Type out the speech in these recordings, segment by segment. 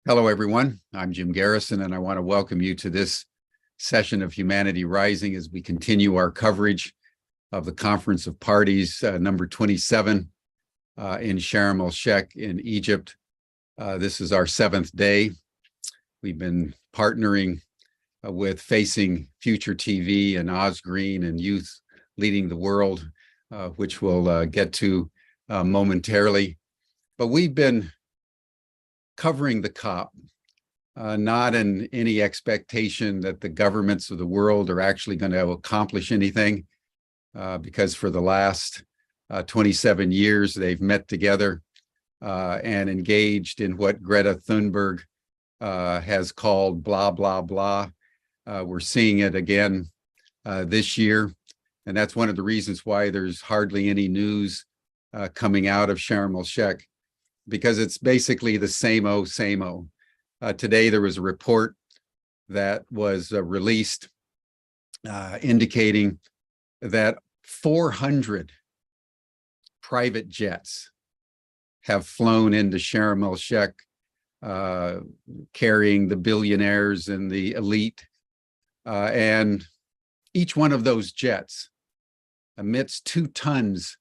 Hello, everyone. I'm Jim Garrison, and I want to welcome you to this session of Humanity Rising as we continue our coverage of the Conference of Parties, number 27 in Sharm el-Sheikh in Egypt. This is our 7th day. We've been partnering with Facing Future TV and Oz Green and Youth Leading the World, which we'll get to momentarily. But we've been covering the COP, not in any expectation that the governments of the world are actually going to accomplish anything, because for the last 27 years, they've met together and engaged in what Greta Thunberg has called blah, blah, blah. We're seeing it again this year. And that's one of the reasons why there's hardly any news coming out of Sharm el-Sheikh, because it's basically the same old, same old. Today, there was a report that was released indicating that 400 private jets have flown into Sharm el-Sheikh, carrying the billionaires and the elite. And each one of those jets emits 2 tons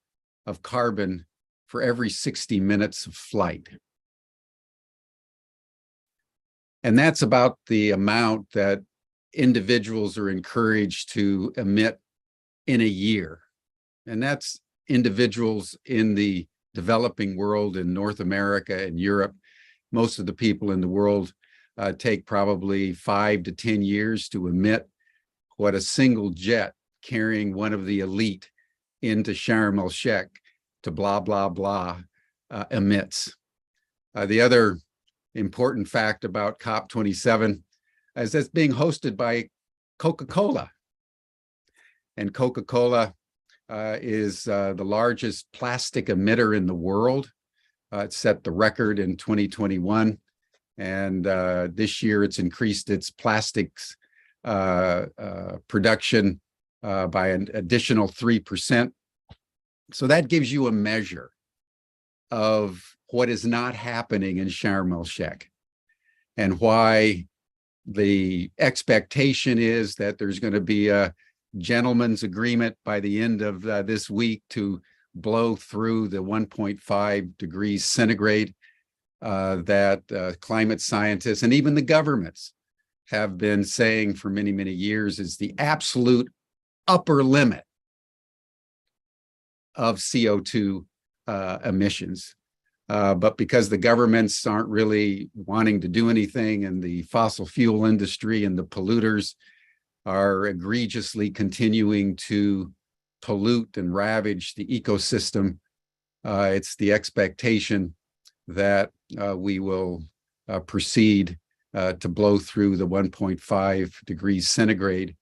of carbon for every 60 minutes of flight. And that's about the amount that individuals are encouraged to emit in a year. And that's individuals in the developing world in North America and Europe. Most of the people in the world take probably 5 to 10 years to emit what a single jet carrying one of the elite into Sharm el-Sheikh to blah, blah, blah emits. The other important fact about COP27 is it's being hosted by Coca-Cola. And Coca-Cola is the largest plastic emitter in the world. It set the record in 2021. And this year it's increased its plastics production by an additional 3%. So that gives you a measure of what is not happening in Sharm el-Sheikh and why the expectation is that there's going to be a gentleman's agreement by the end of this week to blow through the 1.5 degrees centigrade that climate scientists and even the governments have been saying for many, many years is the absolute upper limit of CO2 emissions. But because the governments aren't really wanting to do anything, and the fossil fuel industry and the polluters are egregiously continuing to pollute and ravage the ecosystem, it's the expectation that we will proceed to blow through the 1.5 degrees centigrade,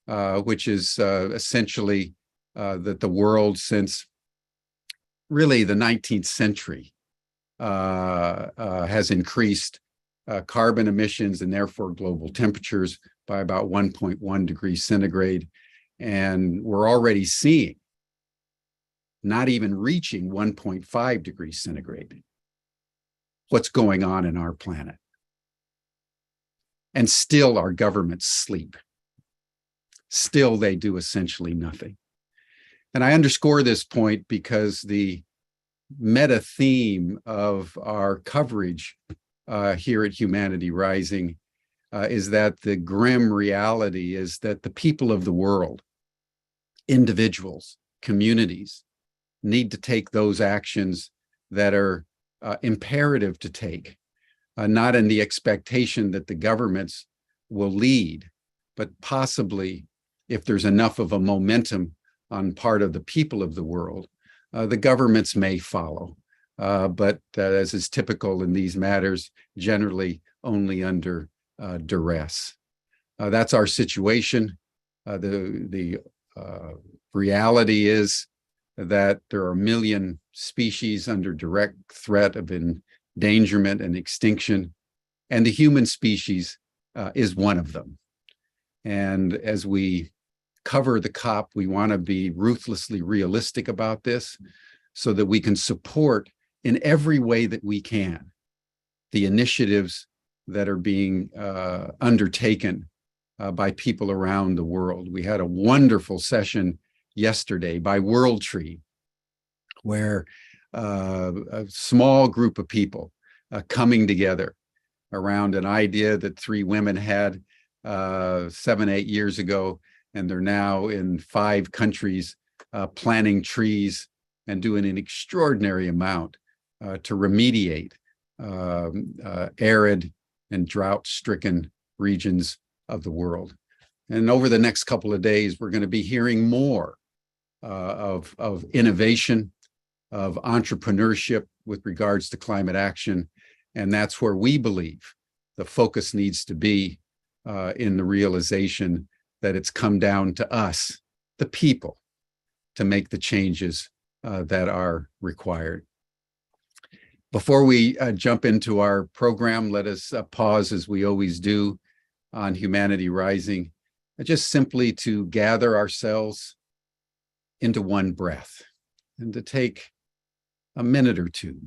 which is essentially that the world since really the 19th century has increased carbon emissions and therefore global temperatures by about 1.1 degrees centigrade. And we're already seeing not even reaching 1.5 degrees centigrade what's going on in our planet. And still our governments sleep. Still they do essentially nothing. And I underscore this point because the meta theme of our coverage here at Humanity Rising is that the grim reality is that the people of the world, individuals, communities, need to take those actions that are imperative to take, not in the expectation that the governments will lead, but possibly if there's enough of a momentum on part of the people of the world, the governments may follow, but as is typical in these matters, generally only under duress. That's our situation. The reality is that there are 1 million species under direct threat of endangerment and extinction, and the human species is one of them. And as we cover the COP, we want to be ruthlessly realistic about this so that we can support in every way that we can the initiatives that are being undertaken by people around the world. We had a wonderful session yesterday by World Tree, where a small group of people coming together around an idea that three women had 7, 8 years ago, and they're now in 5 countries planting trees and doing an extraordinary amount to remediate arid and drought-stricken regions of the world. And over the next couple of days, we're going to be hearing more of innovation, of entrepreneurship with regards to climate action. And that's where we believe the focus needs to be in the realization that it's come down to us, the people, to make the changes that are required. Before we jump into our program, let us pause, as we always do, on Humanity Rising, just simply to gather ourselves into one breath and to take a minute or two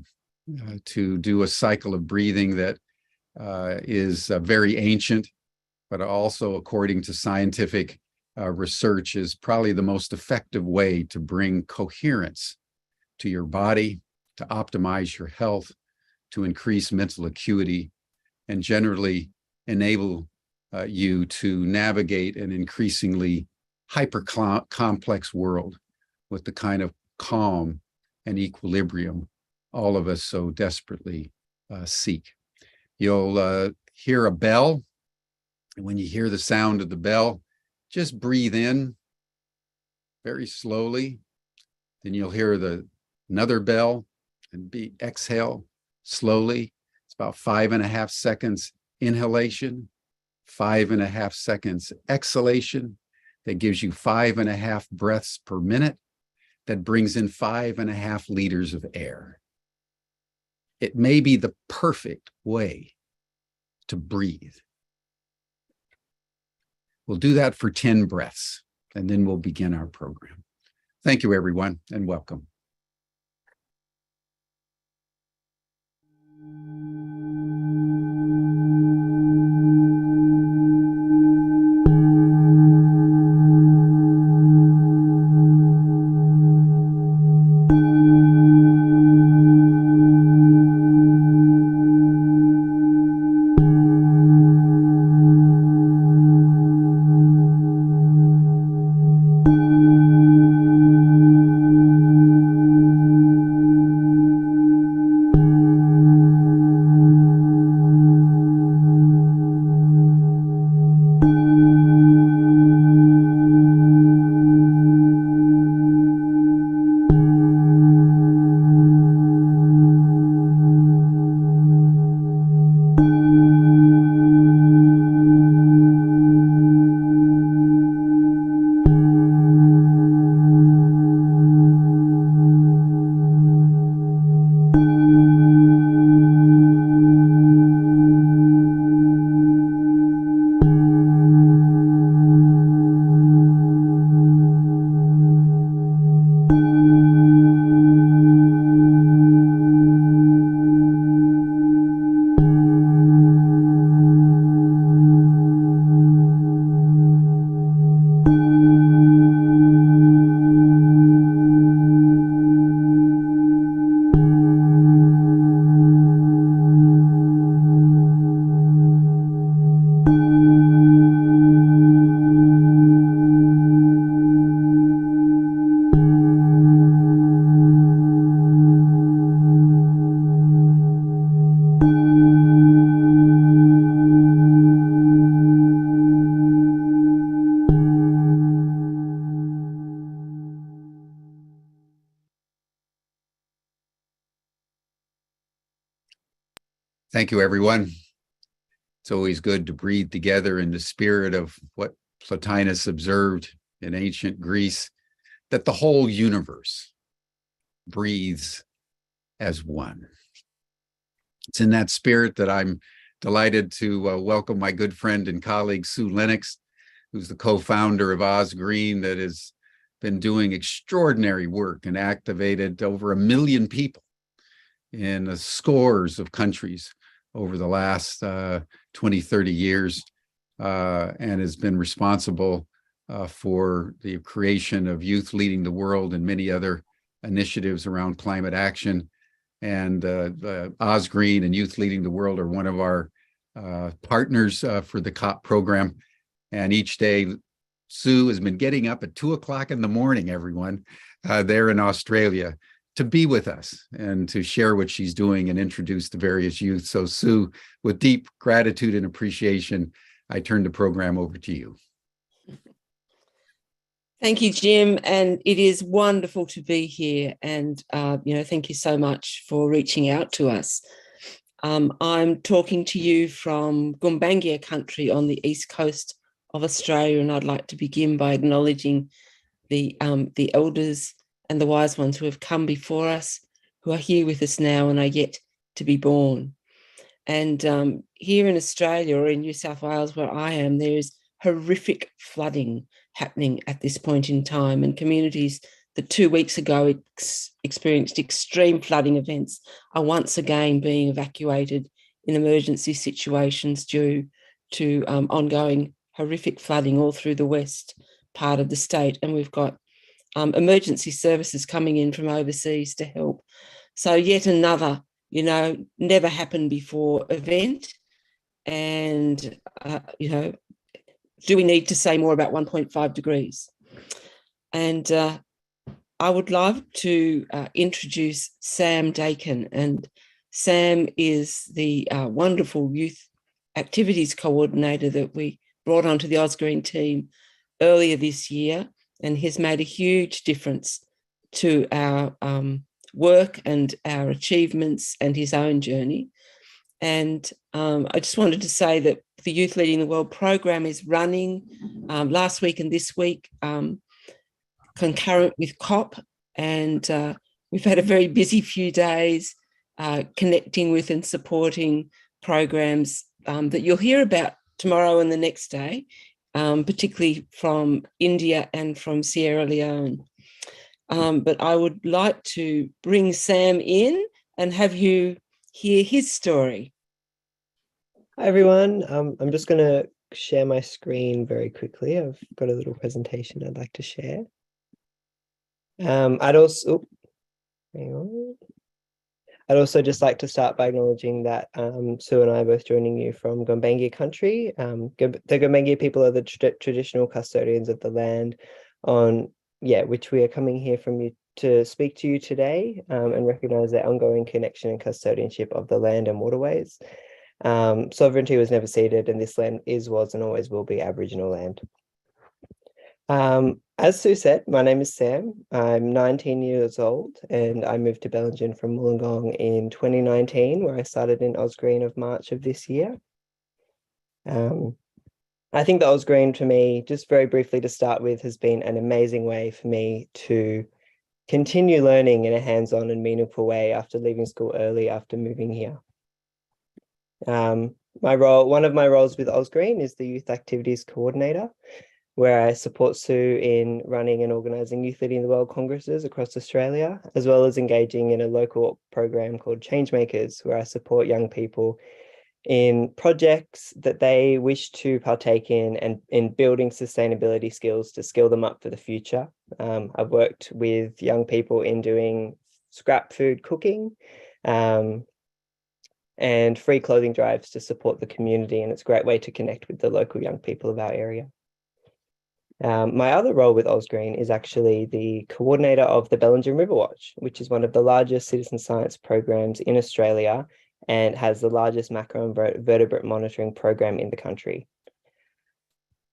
to do a cycle of breathing that is very ancient, but also, according to scientific research, is probably the most effective way to bring coherence to your body, to optimize your health, to increase mental acuity, and generally enable you to navigate an increasingly hyper-complex world with the kind of calm and equilibrium all of us so desperately seek. You'll hear a bell, and when you hear the sound of the bell, just breathe in very slowly. Then you'll hear another bell, and exhale slowly. It's about 5.5 seconds inhalation, 5.5 seconds exhalation. That gives you 5.5 breaths per minute. That brings in 5.5 liters of air. It may be the perfect way to breathe. We'll do that for 10 breaths, and then we'll begin our program. Thank you, everyone, and welcome. Thank you, everyone. It's always good to breathe together in the spirit of what Plotinus observed in ancient Greece, that the whole universe breathes as one. It's in that spirit that I'm delighted to welcome my good friend and colleague, Sue Lennox, who's the co-founder of Oz Green, that has been doing extraordinary work and activated over 1 million people in scores of countries over the last 20, 30 years, and has been responsible for the creation of Youth Leading the World and many other initiatives around climate action. And Osgreen and Youth Leading the World are one of our partners for the COP program. And each day, Sue has been getting up at 2 o'clock in the morning, everyone, there in Australia, to be with us and to share what she's doing and introduce the various youth. So Sue, with deep gratitude and appreciation, I turn the program over to you. Thank you, Jim, and it is wonderful to be here. And thank you so much for reaching out to us. I'm talking to you from Gumbaynggirr country on the east coast of Australia, and I'd like to begin by acknowledging the elders and the wise ones who have come before us, who are here with us now and are yet to be born. And here in Australia, or in New South Wales, where I am, there is horrific flooding happening at this point in time, and communities that 2 weeks ago experienced extreme flooding events are once again being evacuated in emergency situations due to ongoing horrific flooding all through the west part of the state. And we've got emergency services coming in from overseas to help. So yet another, never happened before event. And, do we need to say more about 1.5 degrees? And I would love to introduce Sam Dakin. And Sam is the wonderful youth activities coordinator that we brought onto the Osgreen team earlier this year, and has made a huge difference to our work and our achievements and his own journey. And I just wanted to say that the Youth Leading the World program is running last week and this week, concurrent with COP. And we've had a very busy few days connecting with and supporting programs that you'll hear about tomorrow and the next day, particularly from India and from Sierra Leone. But I would like to bring Sam in and have you hear his story. Hi, everyone. I'm just going to share my screen very quickly. I've got a little presentation I'd like to share. I'd also just like to start by acknowledging that Sue and I are both joining you from Gumbaynggirr country. The Gumbaynggirr people are the traditional custodians of the land which we are coming here from you to speak to you today, and recognise their ongoing connection and custodianship of the land and waterways. Sovereignty was never ceded, and this land was and always will be Aboriginal land. As Sue said, my name is Sam. I'm 19 years old, and I moved to Bellingen from Wollongong in 2019, where I started in Osgreen of March of this year. I think the Osgreen, for me, just very briefly to start with, has been an amazing way for me to continue learning in a hands-on and meaningful way after leaving school early after moving here. One of my roles with Osgreen is the Youth Activities Coordinator, where I support Sue in running and organising Youth Leading the World congresses across Australia, as well as engaging in a local program called Changemakers, where I support young people in projects that they wish to partake in and in building sustainability skills to skill them up for the future. I've worked with young people in doing scrap food cooking, and free clothing drives to support the community, and it's a great way to connect with the local young people of our area. My other role with Osgreen is actually the coordinator of the Bellingen River Watch, which is one of the largest citizen science programs in Australia and has the largest macroinvertebrate monitoring program in the country.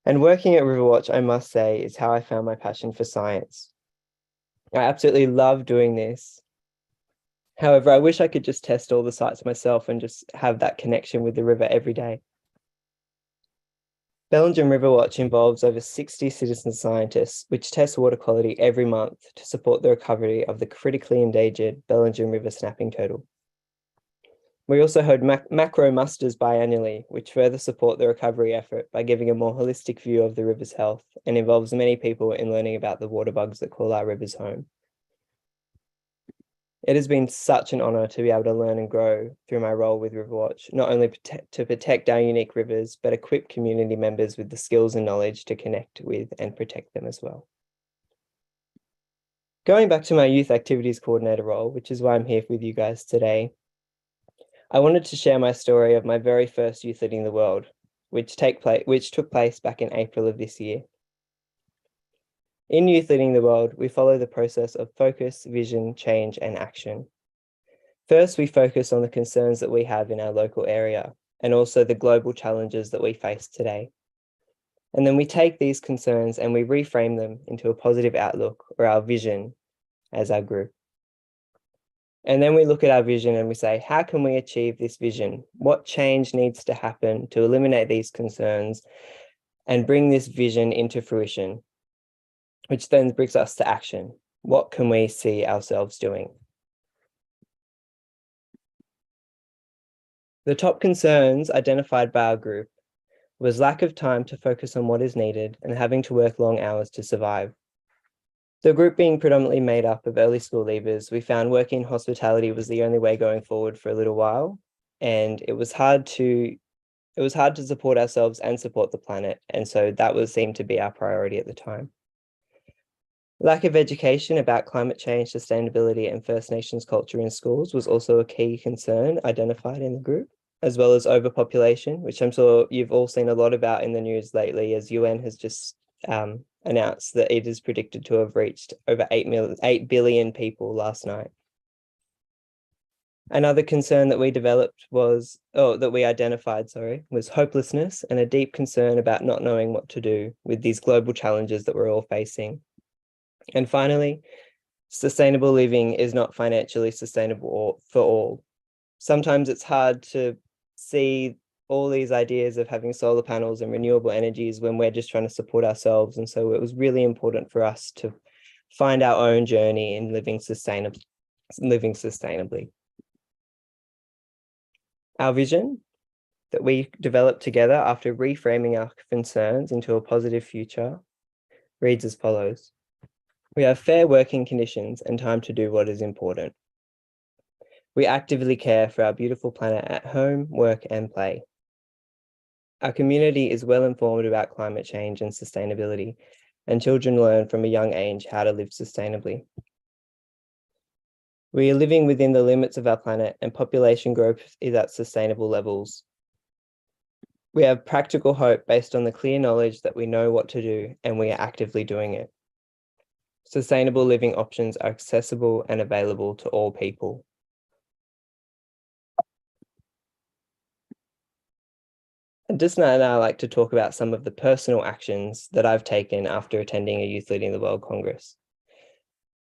And working at Riverwatch, I must say, is how I found my passion for science. I absolutely love doing this. However, I wish I could just test all the sites myself and just have that connection with the river every day. Bellingen Riverwatch involves over 60 citizen scientists, which test water quality every month to support the recovery of the critically endangered Bellingen River snapping turtle. We also hold macro musters biannually, which further support the recovery effort by giving a more holistic view of the river's health and involves many people in learning about the water bugs that call our rivers home. It has been such an honour to be able to learn and grow through my role with Riverwatch, not only to protect our unique rivers, but equip community members with the skills and knowledge to connect with and protect them as well. Going back to my youth activities coordinator role, which is why I'm here with you guys today, I wanted to share my story of my very first Youth Leading the World, which took place back in April of this year. In Youth Leading the World, we follow the process of focus, vision, change, and action. First, we focus on the concerns that we have in our local area and also the global challenges that we face today. And then we take these concerns and we reframe them into a positive outlook, or our vision, as our group. And then we look at our vision and we say, how can we achieve this vision? What change needs to happen to eliminate these concerns and bring this vision into fruition? Which then brings us to action. What can we see ourselves doing? The top concerns identified by our group was lack of time to focus on what is needed and having to work long hours to survive. The group being predominantly made up of early school leavers, we found working in hospitality was the only way going forward for a little while, and it was hard to support ourselves and support the planet, and so that seemed to be our priority at the time. Lack of education about climate change, sustainability, and First Nations culture in schools was also a key concern identified in the group, as well as overpopulation, which I'm sure you've all seen a lot about in the news lately, as UN has just announced that it is predicted to have reached over 8 billion people last night. Another concern that we identified was hopelessness and a deep concern about not knowing what to do with these global challenges that we're all facing. And finally, sustainable living is not financially sustainable for all. Sometimes it's hard to see all these ideas of having solar panels and renewable energies when we're just trying to support ourselves. And so it was really important for us to find our own journey in living sustainably. Our vision that we developed together after reframing our concerns into a positive future reads as follows. We have fair working conditions and time to do what is important. We actively care for our beautiful planet at home, work, and play. Our community is well informed about climate change and sustainability, and children learn from a young age how to live sustainably. We are living within the limits of our planet, and population growth is at sustainable levels. We have practical hope based on the clear knowledge that we know what to do, and we are actively doing it. Sustainable living options are accessible and available to all people. And just now, I'd like to talk about some of the personal actions that I've taken after attending a Youth Leading the World Congress.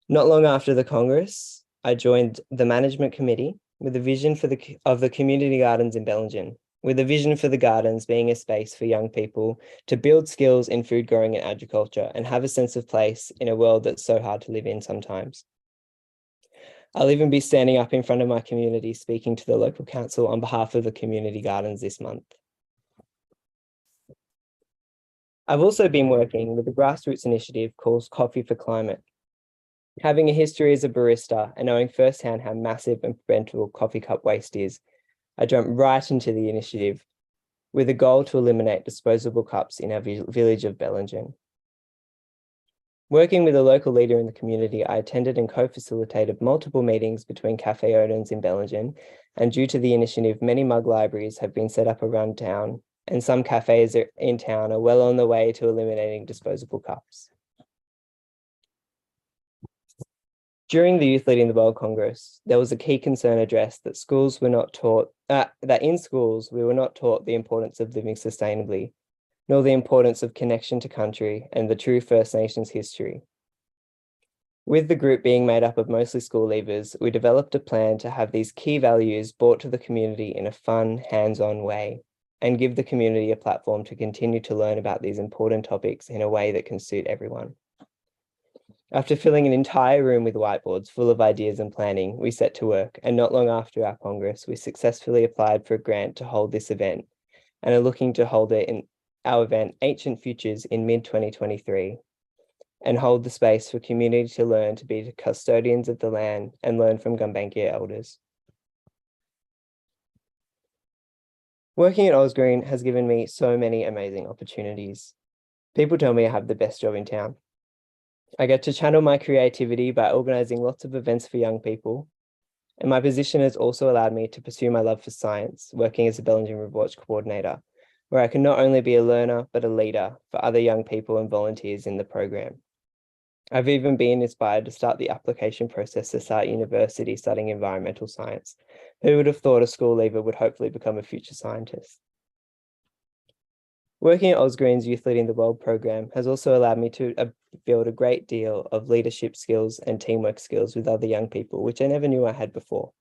Not long after the Congress, I joined the management committee with a vision of the community gardens in Bellingen, with a vision for the gardens being a space for young people to build skills in food growing and agriculture and have a sense of place in a world that's so hard to live in sometimes. I'll even be standing up in front of my community speaking to the local council on behalf of the community gardens this month. I've also been working with a grassroots initiative called Coffee for Climate. Having a history as a barista and knowing firsthand how massive and preventable coffee cup waste is, I jumped right into the initiative with a goal to eliminate disposable cups in our village of Bellingen. Working with a local leader in the community, I attended and co-facilitated multiple meetings between cafe owners in Bellingen, and due to the initiative, many mug libraries have been set up around town, and some cafes in town are well on the way to eliminating disposable cups. During the Youth Leading the World Congress, there was a key concern addressed that in schools we were not taught the importance of living sustainably, nor the importance of connection to country and the true First Nations history. With the group being made up of mostly school leavers, we developed a plan to have these key values brought to the community in a fun, hands-on way, and give the community a platform to continue to learn about these important topics in a way that can suit everyone. After filling an entire room with whiteboards full of ideas and planning, we set to work, and not long after our Congress, we successfully applied for a grant to hold this event, and are looking to hold it in our event, Ancient Futures, in mid-2023. and hold the space for community to learn to be the custodians of the land and learn from Gumbaynggirr elders. Working at Osgreen has given me so many amazing opportunities. People tell me I have the best job in town. I get to channel my creativity by organising lots of events for young people, and my position has also allowed me to pursue my love for science, working as a Belgian Research Coordinator, where I can not only be a learner, but a leader for other young people and volunteers in the program. I've even been inspired to start the application process to start university studying environmental science. Who would have thought a school leaver would hopefully become a future scientist? Working at Osgreen's Youth Leading the World program has also allowed me to build a great deal of leadership skills and teamwork skills with other young people, which I never knew I had before.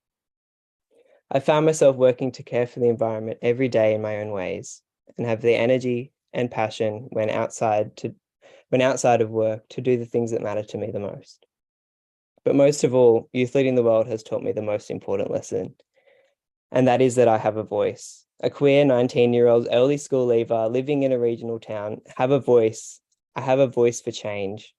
I found myself working to care for the environment every day in my own ways and have the energy and passion when outside of work to do the things that matter to me the most. But most of all, Youth Leading the World has taught me the most important lesson, and that is that I have a voice. A queer 19-year-old early school leaver living in a regional town, have a voice. I have a voice for change.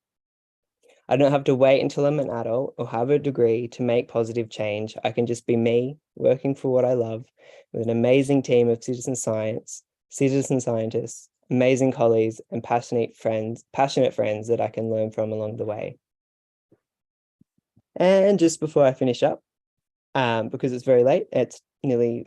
I don't have to wait until I'm an adult or have a degree to make positive change. I can just be me, working for what I love, with an amazing team of citizen scientists, amazing colleagues, and passionate friends that I can learn from along the way. And just before I finish up, because it's very late, it's 3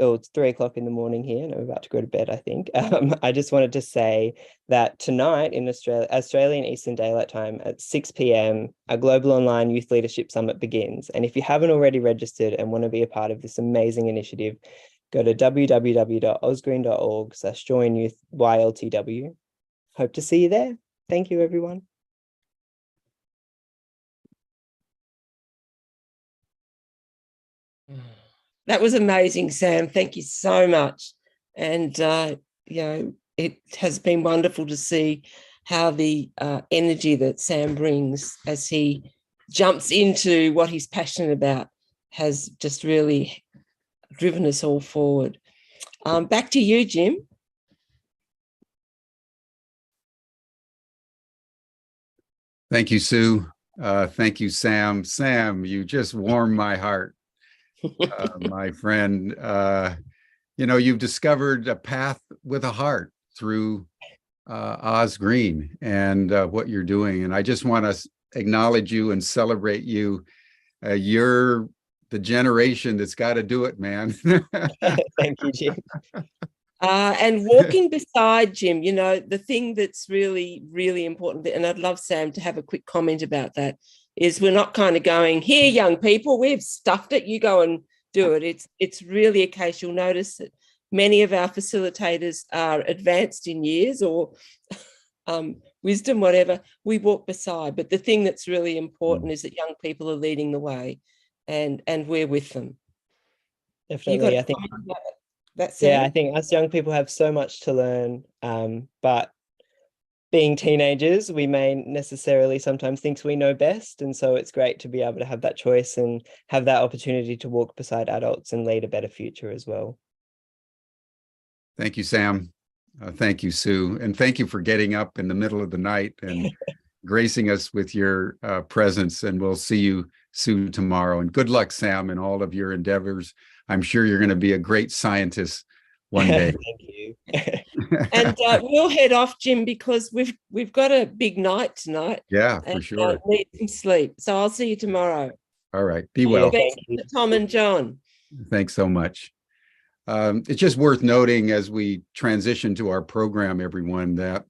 o'clock in the morning here, and I'm about to go to bed, I think. I just wanted to say that tonight in Australian Eastern Daylight Time at 6 p.m, a Global Online Youth Leadership Summit begins. And if you haven't already registered and want to be a part of this amazing initiative, go to www.osgreen.org/joinyouthyltw. Hope to see you there. Thank you, everyone. That was amazing, Sam. Thank you so much. And, it has been wonderful to see how the energy that Sam brings as he jumps into what he's passionate about has just really driven us all forward. Back to you, Jim. Thank you, Sue. Thank you, Sam. Sam, you just warmed my heart. My friend, you've discovered a path with a heart through Osgreen and what you're doing. And I just want to acknowledge you and celebrate you. You're the generation that's got to do it, man. Thank you, Jim. And walking beside Jim, the thing that's really, really important, and I'd love Sam to have a quick comment about that, is we're not kind of going, here, young people, we've stuffed it, you go and do it. It's really a case, you'll notice that many of our facilitators are advanced in years or wisdom, whatever, we walk beside. But the thing that's really important is that young people are leading the way and we're with them. Definitely, I think. Yeah, I think us young people have so much to learn, but being teenagers, we may necessarily sometimes think we know best. And so it's great to be able to have that choice and have that opportunity to walk beside adults and lead a better future as well. Thank you, Sam. Thank you, Sue. And thank you for getting up in the middle of the night and gracing us with your presence. And we'll see you soon tomorrow. And good luck, Sam, in all of your endeavors. I'm sure you're going to be a great scientist one day. Thank you. And we'll head off, Jim, because we've got a big night tonight. Yeah, for sure. Need some sleep. So I'll see you tomorrow. All right. Be well. Thanks to Tom and John. Thanks so much. It's just worth noting as we transition to our program, everyone, that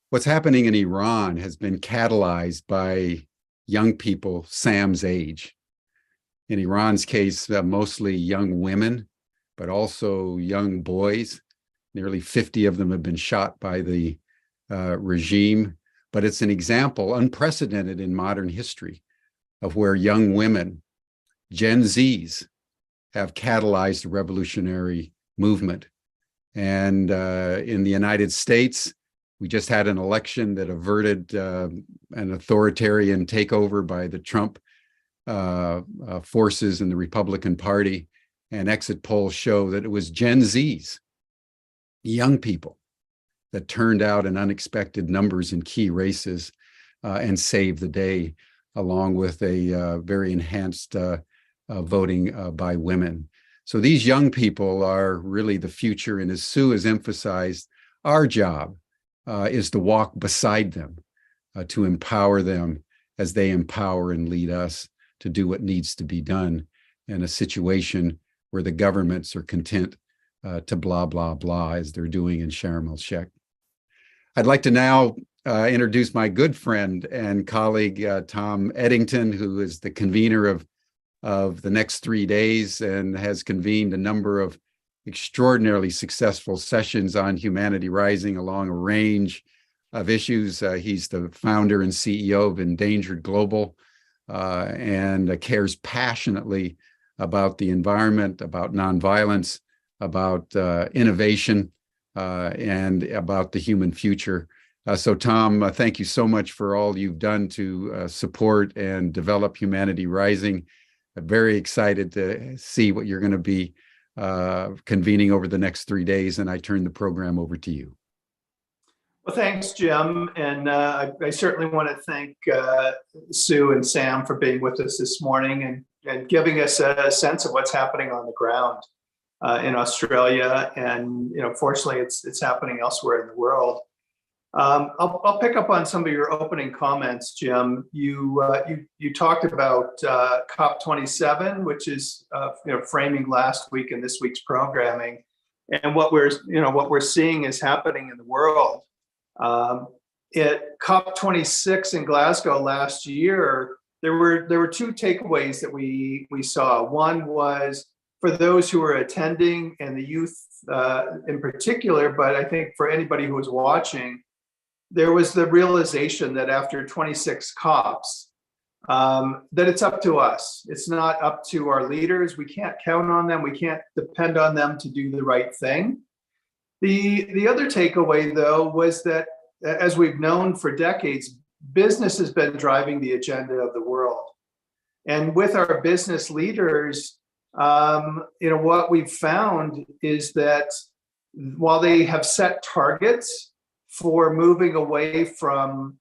what's happening in Iran has been catalyzed by young people Sam's age. In Iran's case, mostly young women, but also young boys. Nearly 50 of them have been shot by the regime. But it's an example, unprecedented in modern history, of where young women, Gen Zs, have catalyzed a revolutionary movement. And in the United States, we just had an election that averted an authoritarian takeover by the Trump forces in the Republican Party. And exit polls show that it was Gen Zs, young people, that turned out in unexpected numbers in key races and saved the day, along with a very enhanced voting by women. So these young people are really the future. And as Sue has emphasized, our job is to walk beside them, to empower them as they empower and lead us to do what needs to be done in a situation where the governments are content to blah, blah, blah, as they're doing in Sharm el-Sheikh. I'd like to now introduce my good friend and colleague, Tom Eddington, who is the convener of the next 3 days and has convened a number of extraordinarily successful sessions on Humanity Rising along a range of issues. He's the founder and CEO of Endangered Global and cares passionately about the environment, about nonviolence, about innovation, and about the human future. So Tom, thank you so much for all you've done to support and develop Humanity Rising. I'm very excited to see what you're going to be convening over the next 3 days, and I turn the program over to you. Well, thanks, Jim. And I certainly want to thank Sue and Sam for being with us this morning and giving us a sense of what's happening on the ground in Australia. And, fortunately, it's happening elsewhere in the world. I'll pick up on some of your opening comments, Jim. You talked about COP27, which is framing last week and this week's programming, and what we're seeing is happening in the world. At COP26 in Glasgow last year, there were two takeaways that we saw. One was for those who were attending and the youth in particular, but I think for anybody who was watching, there was the realization that after 26 COPs, that it's up to us. It's not up to our leaders. We can't count on them. We can't depend on them to do the right thing. The other takeaway, though, was that, as we've known for decades, business has been driving the agenda of the world. And with our business leaders, what we've found is that while they have set targets for moving away from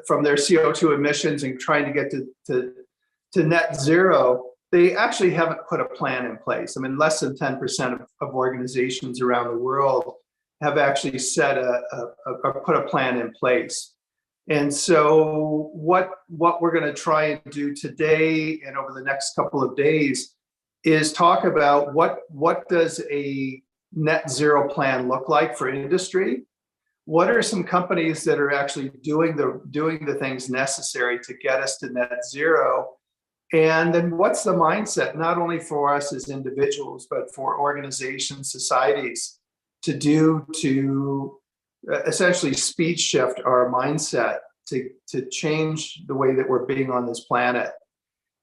their CO2 emissions and trying to get to net zero, they actually haven't put a plan in place. I mean, less than 10% of organizations around the world have actually set put a plan in place. And so what we're going to try and do today and over the next couple of days is talk about what does a net zero plan look like for industry? What are some companies that are actually doing the things necessary to get us to net zero? And then what's the mindset, not only for us as individuals, but for organizations, societies, to essentially speed shift our mindset to change the way that we're being on this planet.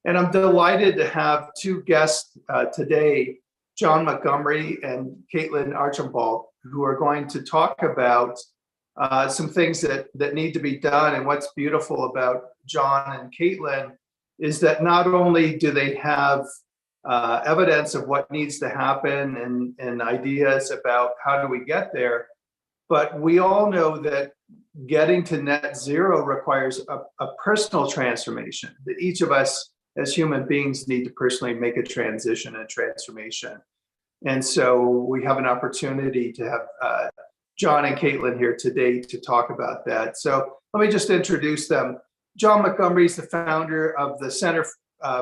And I'm delighted to have two guests today, John Montgomery and Caitlin Archambault, who are going to talk about some things that need to be done. And what's beautiful about John and Caitlin is that not only do they have evidence of what needs to happen and ideas about how do we get there, but we all know that getting to net zero requires a personal transformation, that each of us as human beings need to personally make a transition and transformation. And so we have an opportunity to have John and Caitlin here today to talk about that. So let me just introduce them. John Montgomery is the founder of the Center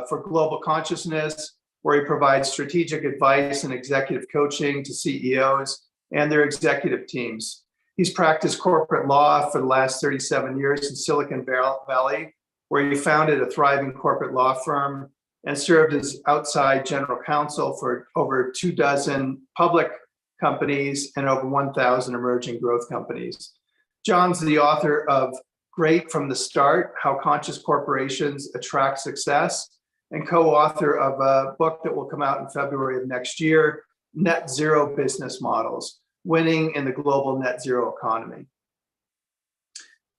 for Global Consciousness, where he provides strategic advice and executive coaching to CEOs and their executive teams. He's practiced corporate law for the last 37 years in Silicon Valley, where he founded a thriving corporate law firm and served as outside general counsel for over 24 public companies and over 1,000 emerging growth companies. John's the author of Great from the Start, How Conscious Corporations Attract Success, and co-author of a book that will come out in February of next year, Net Zero Business Models, Winning in the Global Net Zero Economy.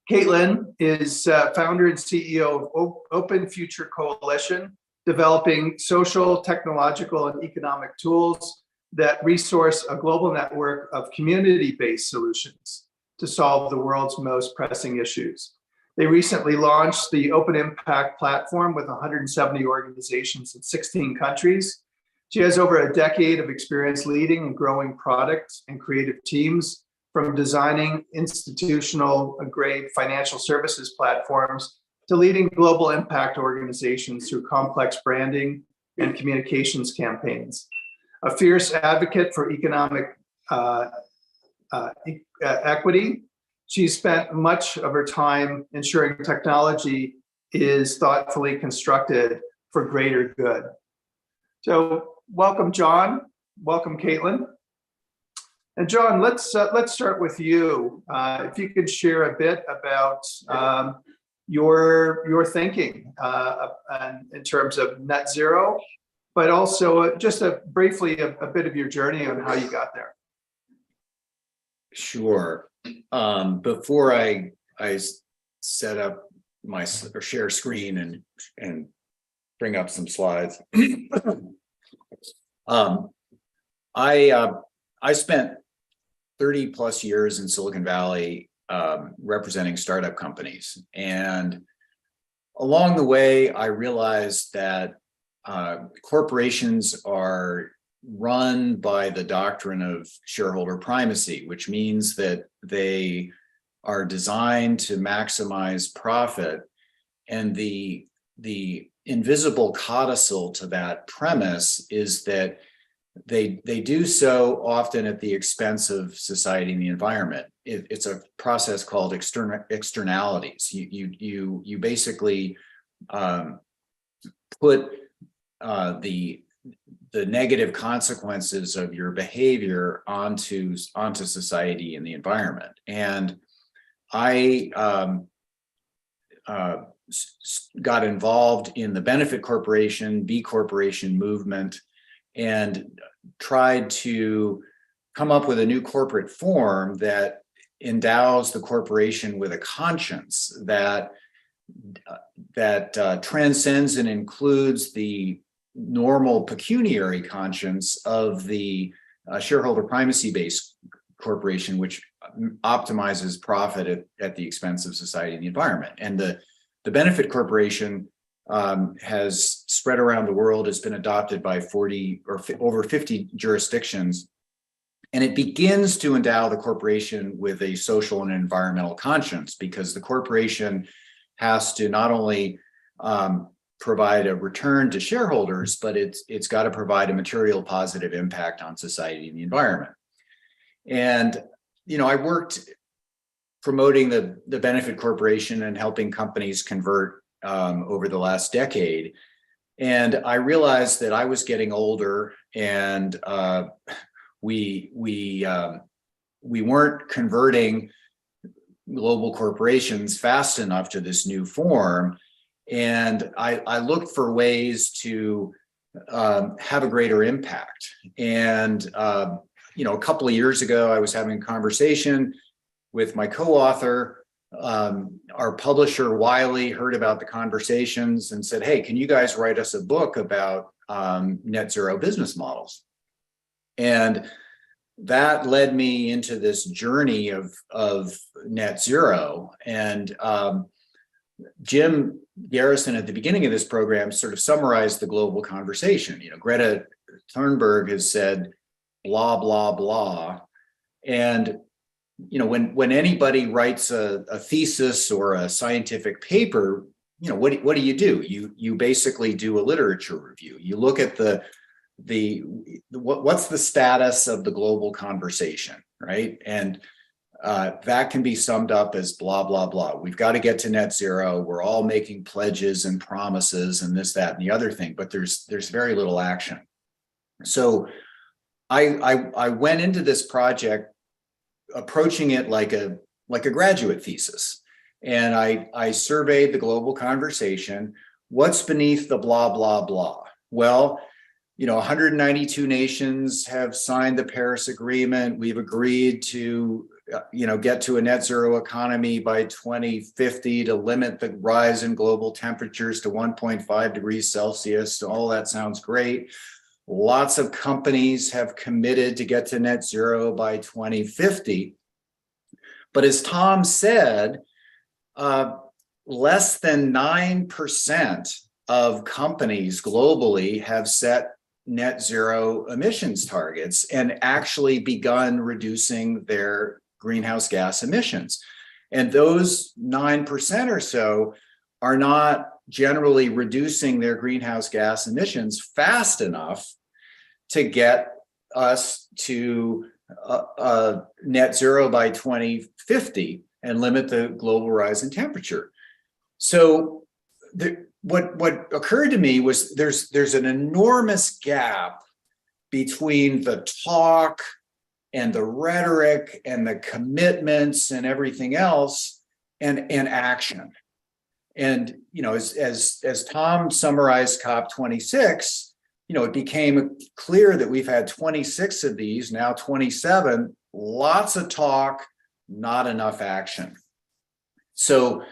Caitlin is founder and CEO of Open Future Coalition, developing social, technological, and economic tools that resource a global network of community-based solutions to solve the world's most pressing issues. They recently launched the Open Impact platform with 170 organizations in 16 countries. She has over a decade of experience leading and growing product and creative teams, from designing institutional grade financial services platforms to leading global impact organizations through complex branding and communications campaigns. A fierce advocate for economic equity, she spent much of her time ensuring technology is thoughtfully constructed for greater good. So welcome, John. Welcome, Caitlin. And John, let's start with you. If you could share a bit about your thinking in terms of net zero, but also just briefly a bit of your journey on how you got there. Sure. Before I set up my or share screen and bring up some slides, I spent 30 plus years in Silicon Valley representing startup companies. And along the way, I realized that corporations are run by the doctrine of shareholder primacy, which means that they are designed to maximize profit. And the invisible codicil to that premise is that they do so often at the expense of society and the environment. It's a process called externalities. You basically put the negative consequences of your behavior onto society and the environment. And I got involved in the benefit corporation, B corporation movement, and tried to come up with a new corporate form that endows the corporation with a conscience that transcends and includes the normal pecuniary conscience of the shareholder primacy-based corporation, which optimizes profit at the expense of society and the environment. And the benefit corporation has spread around the world, has been adopted by 40 or over 50 jurisdictions. And it begins to endow the corporation with a social and environmental conscience, because the corporation has to not only provide a return to shareholders, but it's got to provide a material positive impact on society and the environment. And, I worked promoting the benefit corporation and helping companies convert over the last decade. And I realized that I was getting older, and we weren't converting global corporations fast enough to this new form. And I looked for ways to have a greater impact. And a couple of years ago, I was having a conversation with my co-author. Our publisher, Wiley, heard about the conversations and said, "Hey, can you guys write us a book about net zero business models?" And that led me into this journey of net zero. And Jim Garrison, at the beginning of this program, sort of summarized the global conversation. Greta Thunberg has said, blah, blah, blah. And when anybody writes a thesis or a scientific paper, what do? You basically do a literature review. You look at what's the status of the global conversation, right? And that can be summed up as blah, blah, blah. We've got to get to net zero. We're all making pledges and promises and this, that, and the other thing, but there's very little action. So I went into this project approaching it like a graduate thesis. And I surveyed the global conversation. What's beneath the blah, blah, blah? Well, 192 nations have signed the Paris Agreement. We've agreed to, get to a net zero economy by 2050 to limit the rise in global temperatures to 1.5 degrees Celsius. So all that sounds great. Lots of companies have committed to get to net zero by 2050. But as Tom said, less than 9% of companies globally have set net zero emissions targets and actually begun reducing their greenhouse gas emissions. And those 9% or so are not generally reducing their greenhouse gas emissions fast enough to get us to net zero by 2050 and limit the global rise in temperature. So what occurred to me was there's an enormous gap between the talk and the rhetoric and the commitments and everything else and action. And as Tom summarized COP26, it became clear that we've had 26 of these, now 27, lots of talk, not enough action. So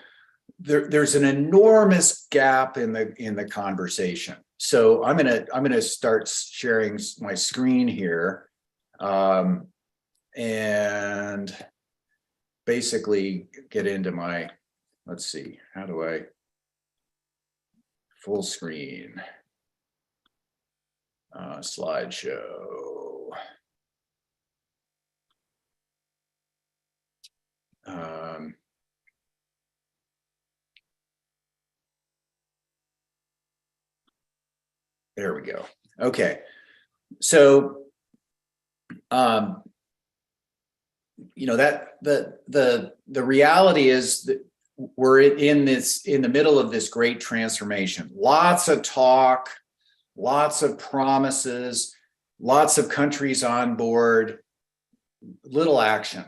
there's an enormous gap in the conversation. So I'm gonna start sharing my screen here, and basically get into my, let's see, how do I full screen slideshow. There we go. Okay, so that the reality is that we're in the middle of this great transformation. Lots of talk, lots of promises, lots of countries on board, little action.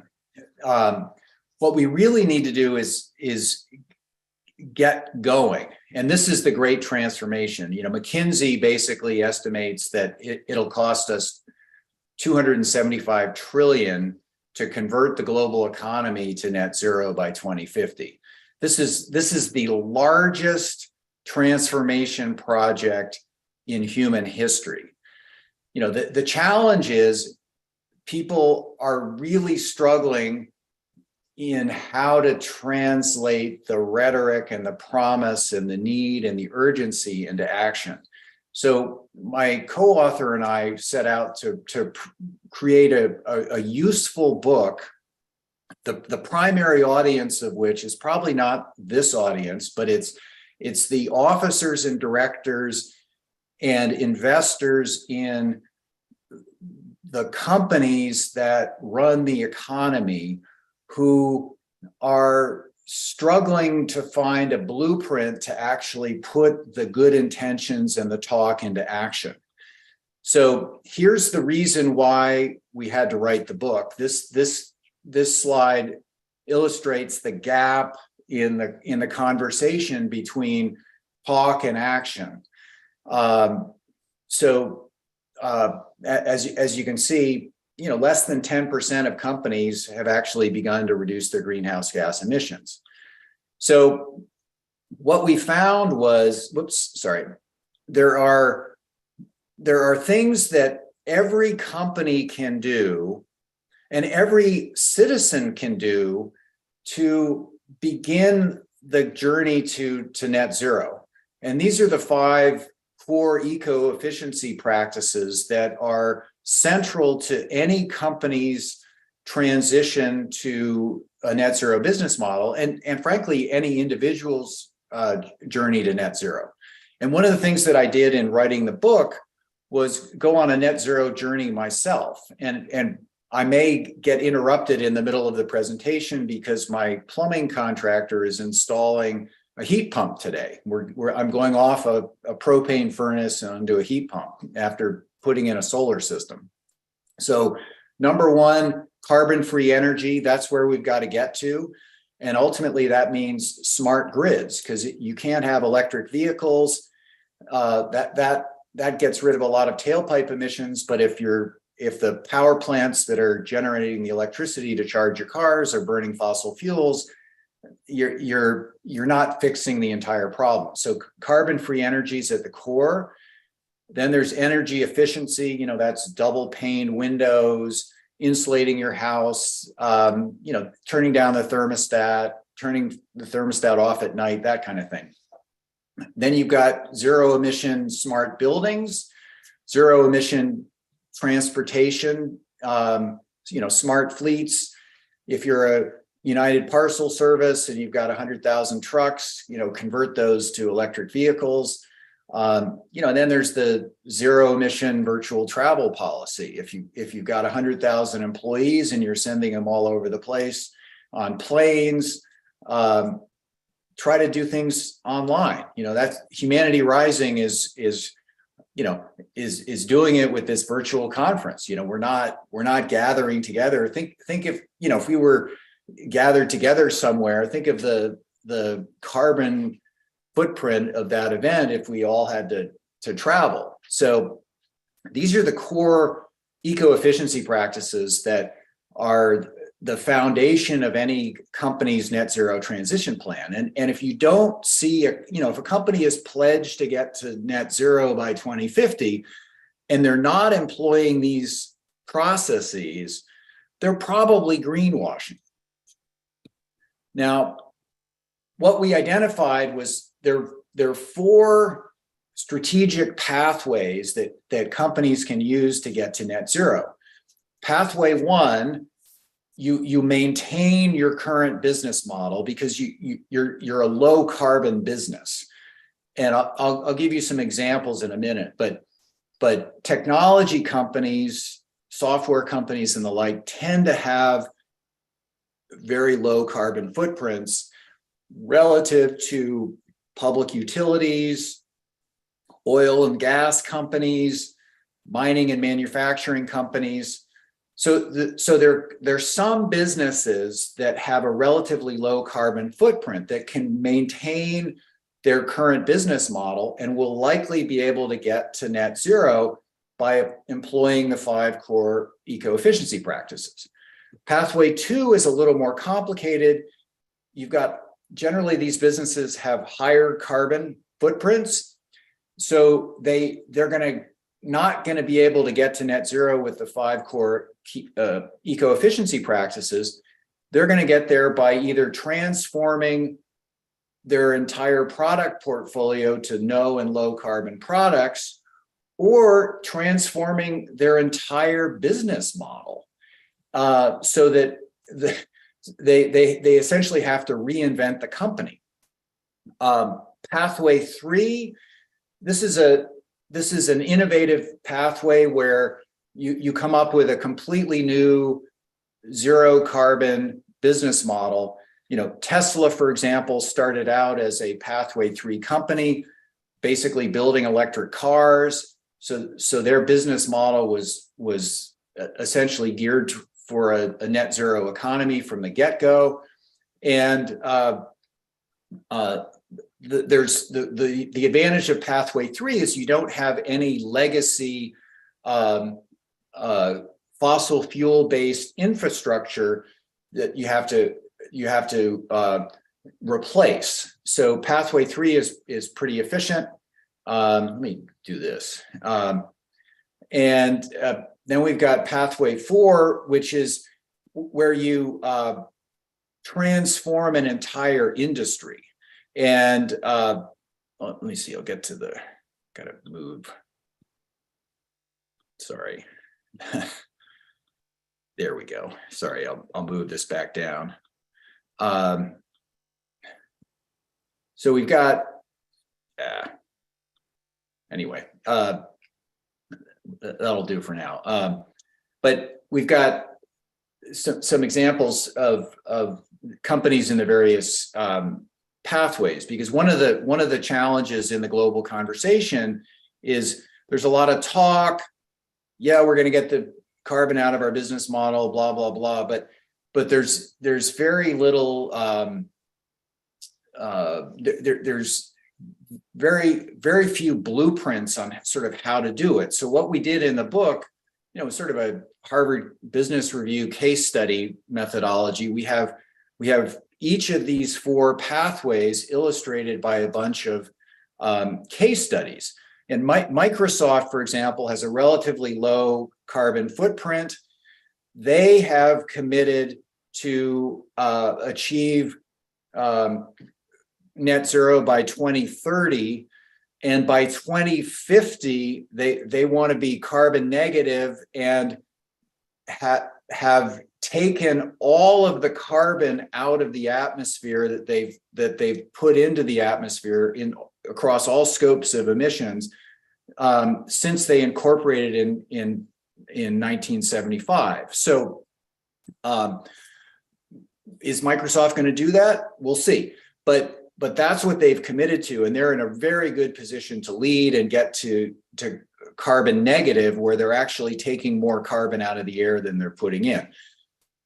What we really need to do is get going. And this is the great transformation. McKinsey basically estimates that it'll cost us $275 trillion to convert the global economy to net zero by 2050. This is the largest transformation project in human history. The challenge is people are really struggling in how to translate the rhetoric and the promise and the need and the urgency into action. So my co-author and I set out to create a useful book, the primary audience of which is probably not this audience, but it's the officers and directors and investors in the companies that run the economy who are struggling to find a blueprint to actually put the good intentions and the talk into action. So here's the reason why we had to write the book. This slide illustrates the gap in the conversation between talk and action. As you can see, less than 10% of companies have actually begun to reduce their greenhouse gas emissions. So what we found was, there are things that every company can do and every citizen can do to begin the journey to net zero. And these are the 5 core eco-efficiency practices that are central to any company's transition to a net zero business model, and frankly, any individual's journey to net zero. And one of the things that I did in writing the book was go on a net zero journey myself. And I may get interrupted in the middle of the presentation because my plumbing contractor is installing a heat pump today. I'm going off a propane furnace and onto a heat pump after putting in a solar system. So number 1, carbon-free energy, that's where we've got to get to. And ultimately that means smart grids, because you can't have electric vehicles. That gets rid of a lot of tailpipe emissions. But if the power plants that are generating the electricity to charge your cars are burning fossil fuels, you're not fixing the entire problem. So carbon-free energy is at the core. Then there's energy efficiency, that's double pane windows, insulating your house, turning down the thermostat, turning the thermostat off at night, that kind of thing. Then you've got zero emission smart buildings, zero emission transportation, smart fleets. If you're a United Parcel Service and you've got 100,000 trucks, convert those to electric vehicles. And then there's the zero emission virtual travel policy. If you've got 100,000 employees and you're sending them all over the place on planes, try to do things online. That's Humanity Rising is doing it with this virtual conference. We're not gathering together. Think if we were gathered together somewhere, think of the carbon footprint of that event if we all had to travel. So these are the core eco-efficiency practices that are the foundation of any company's net zero transition plan. And if you don't see, if a company is pledged to get to net zero by 2050, and they're not employing these processes, they're probably greenwashing. Now, what we identified was there are 4 strategic pathways that companies can use to get to net zero. Pathway 1, you maintain your current business model because you're a low carbon business. And I'll give you some examples in a minute, but technology companies, software companies and the like tend to have very low carbon footprints relative to public utilities, oil and gas companies, mining and manufacturing companies. So there's some businesses that have a relatively low carbon footprint that can maintain their current business model and will likely be able to get to net zero by employing the 5 core eco-efficiency practices. Pathway 2 is a little more complicated. You've got, generally these businesses have higher carbon footprints. So they're not going to be able to get to net zero with the 5 core eco-efficiency practices. They're going to get there by either transforming their entire product portfolio to no and low carbon products, or transforming their entire business model, so that they essentially have to reinvent the company. Pathway 3, this is an innovative pathway where you come up with a completely new zero carbon business model. Tesla, for example, started out as a Pathway 3 company, basically building electric cars. So their business model was essentially geared for a net zero economy from the get-go. And there's the advantage of Pathway 3 is you don't have any legacy fossil fuel-based infrastructure that you have to replace. So Pathway 3 is pretty efficient. Let me do this. And then we've got Pathway 4, which is where you transform an entire industry. And let me see, gotta move. Sorry. There we go. Sorry, I'll move this back down. So we've got, anyway, that'll do for now. But we've got some examples of companies in the various pathways, because one of the challenges in the global conversation is there's a lot of talk. Yeah, we're going to get the carbon out of our business model, blah blah blah. But there's very little. There's very few blueprints on sort of how to do it. So what we did in the book, sort of a Harvard Business Review case study methodology. We have each of these 4 pathways illustrated by a bunch of case studies. And Microsoft, for example, has a relatively low carbon footprint. They have committed to achieve net zero by 2030. And by 2050, they want to be carbon negative and have taken all of the carbon out of the atmosphere that they've put into the atmosphere across all scopes of emissions since they incorporated in 1975. So is Microsoft going to do that? We'll see. But that's what they've committed to, and they're in a very good position to lead and get to carbon negative, where they're actually taking more carbon out of the air than they're putting in.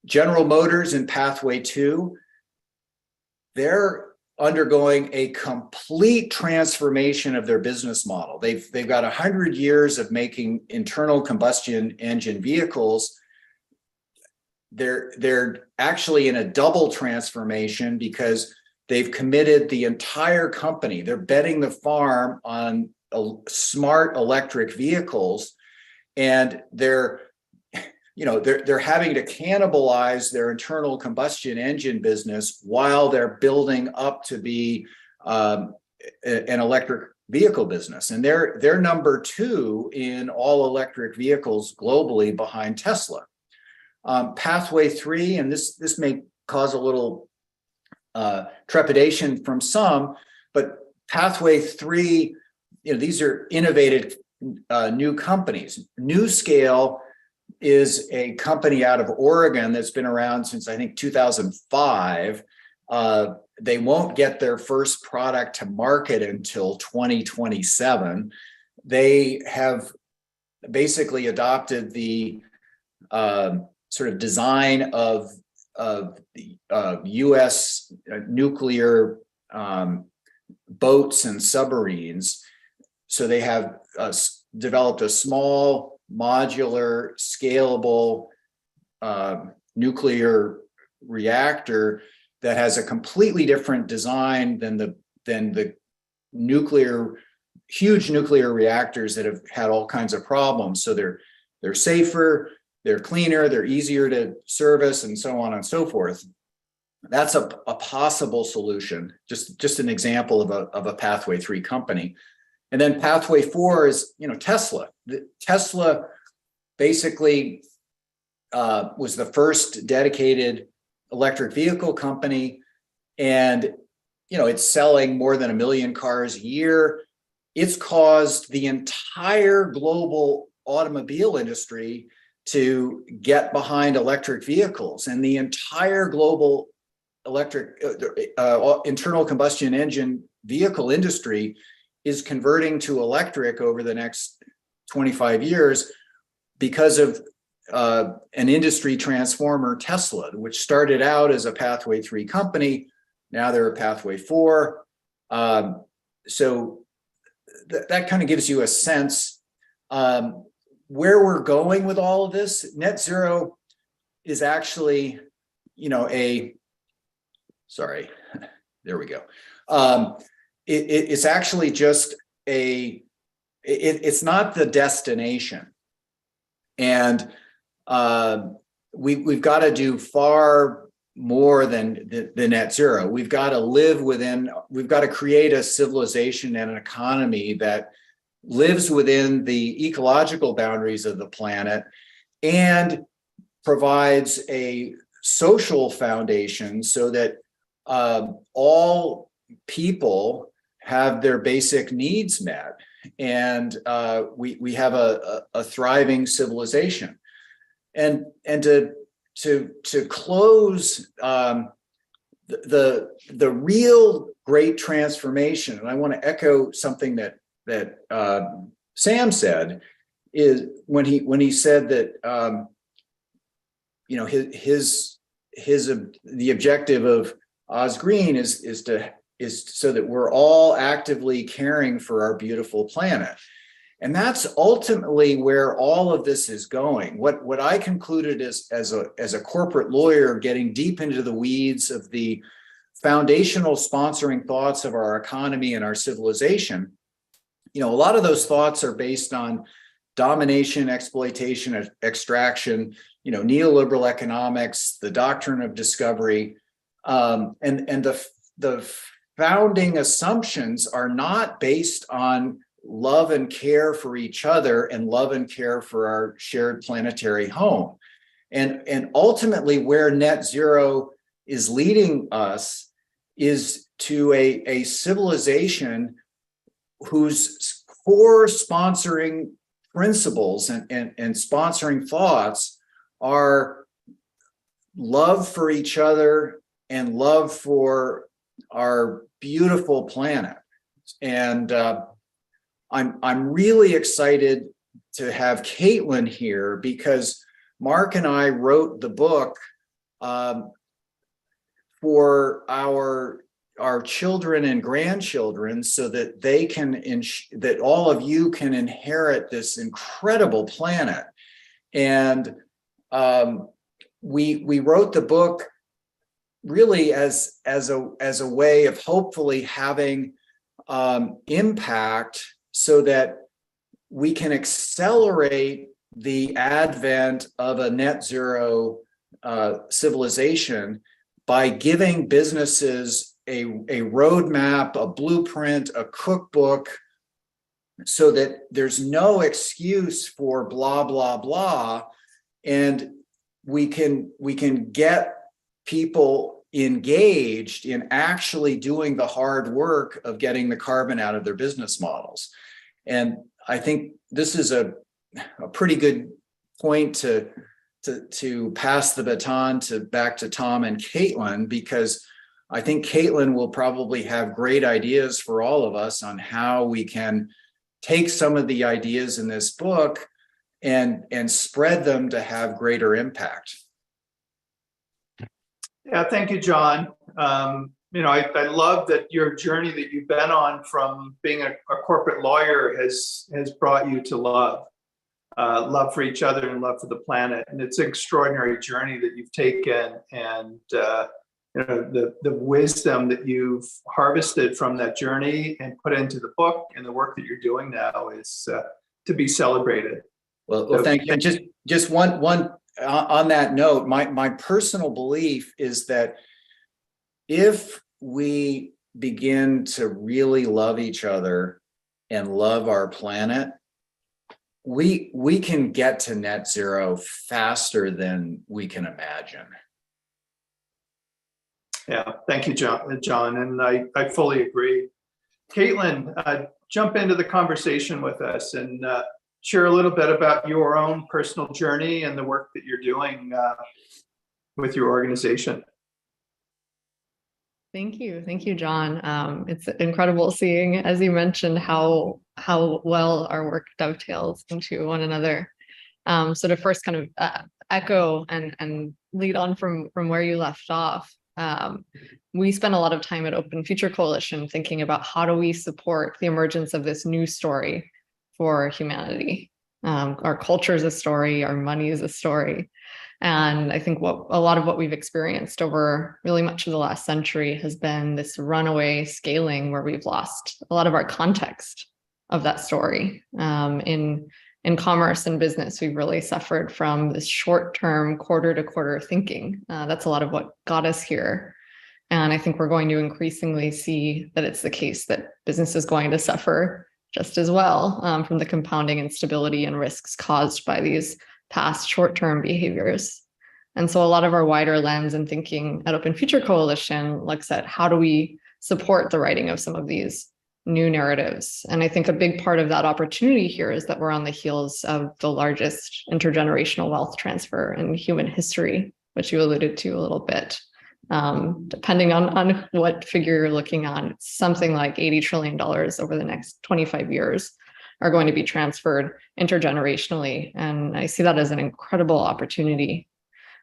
General Motors in Pathway 2, they're undergoing a complete transformation of their business model. They've got 100 years of making internal combustion engine vehicles. They're actually in a double transformation because they've committed the entire company. They're betting the farm on smart electric vehicles, and they're having to cannibalize their internal combustion engine business while they're building up to be an electric vehicle business. And they're number 2 in all electric vehicles globally, behind Tesla. Pathway 3, and this may cause a little trepidation from some, but Pathway 3, these are innovative new companies. NewScale is a company out of Oregon that's been around since, I think, 2005. They won't get their first product to market until 2027. They have basically adopted the sort of design of the U.S. nuclear boats and submarines. So they have developed a small, modular, scalable nuclear reactor that has a completely different design than the huge nuclear reactors that have had all kinds of problems. So they're safer, they're cleaner, they're easier to service, and so on and so forth. That's a possible solution, just an example of a Pathway 3 company. And then Pathway 4 is, Tesla. Tesla basically was the first dedicated electric vehicle company, and it's selling more than 1 million cars a year. It's caused the entire global automobile industry to get behind electric vehicles, and the entire global electric internal combustion engine vehicle industry is converting to electric over the next 25 years because of an industry transformer, Tesla, which started out as a Pathway 3 company. Now they're a Pathway 4. So that kind of gives you a sense where we're going with all of this. Net zero is actually, sorry, there we go. It's actually just it's not the destination. And we've got to do far more than the net zero. We've got to create a civilization and an economy that lives within the ecological boundaries of the planet and provides a social foundation so that all people have their basic needs met, and we have a thriving civilization. And to close the real great transformation, and I want to echo something that Sam said, is when he said that the objective of Oz Green is so that we're all actively caring for our beautiful planet. And that's ultimately where all of this is going. What I concluded as a corporate lawyer, getting deep into the weeds of the foundational sponsoring thoughts of our economy and our civilization, a lot of those thoughts are based on domination, exploitation, extraction, neoliberal economics, the doctrine of discovery, and the founding assumptions are not based on love and care for each other and love and care for our shared planetary home. And ultimately, where net zero is leading us is to a civilization whose core sponsoring principles and sponsoring thoughts are love for each other and love for our beautiful planet. And I'm really excited to have Caitlin here because Mark and I wrote the book for our children and grandchildren so that they can that all of you can inherit this incredible planet. And we wrote the book really as a way of hopefully having impact so that we can accelerate the advent of a net zero civilization by giving businesses a roadmap, a blueprint, a cookbook, so that there's no excuse for blah, blah, blah. And we can get people engaged in actually doing the hard work of getting the carbon out of their business models. And I think this is a pretty good point to pass the baton back to Tom and Caitlin, because I think Caitlin will probably have great ideas for all of us on how we can take some of the ideas in this book and spread them to have greater impact. Yeah, thank you, John. I love that your journey that you've been on from being a corporate lawyer has brought you to love for each other and love for the planet. And it's an extraordinary journey that you've taken, and the wisdom that you've harvested from that journey and put into the book and the work that you're doing now is to be celebrated. Well, thank you. And just one on that note, my personal belief is that if we begin to really love each other and love our planet, we can get to net zero faster than we can imagine. Yeah, thank you, John, and I fully agree. Caitlin, jump into the conversation with us and share a little bit about your own personal journey and the work that you're doing with your organization. Thank you, John. It's incredible seeing, as you mentioned, how well our work dovetails into one another. So to first kind of echo and lead on from where you left off, we spent a lot of time at Open Future Coalition thinking about how do we support the emergence of this new story for humanity. Our culture is a story, our money is a story. And I think a lot of what we've experienced over really much of the last century has been this runaway scaling where we've lost a lot of our context of that story. In commerce and business, we've really suffered from this short-term, quarter-to-quarter thinking. That's a lot of what got us here. And I think we're going to increasingly see that it's the case that business is going to suffer just as well from the compounding instability and risks caused by these past short-term behaviors. And so a lot of our wider lens and thinking at Open Future Coalition looks at how do we support the writing of some of these new narratives. And I think a big part of that opportunity here is that we're on the heels of the largest intergenerational wealth transfer in human history, which you alluded to a little bit. Depending on what figure you're looking on, it's something like $80 trillion over the next 25 years are going to be transferred intergenerationally. And I see that as an incredible opportunity,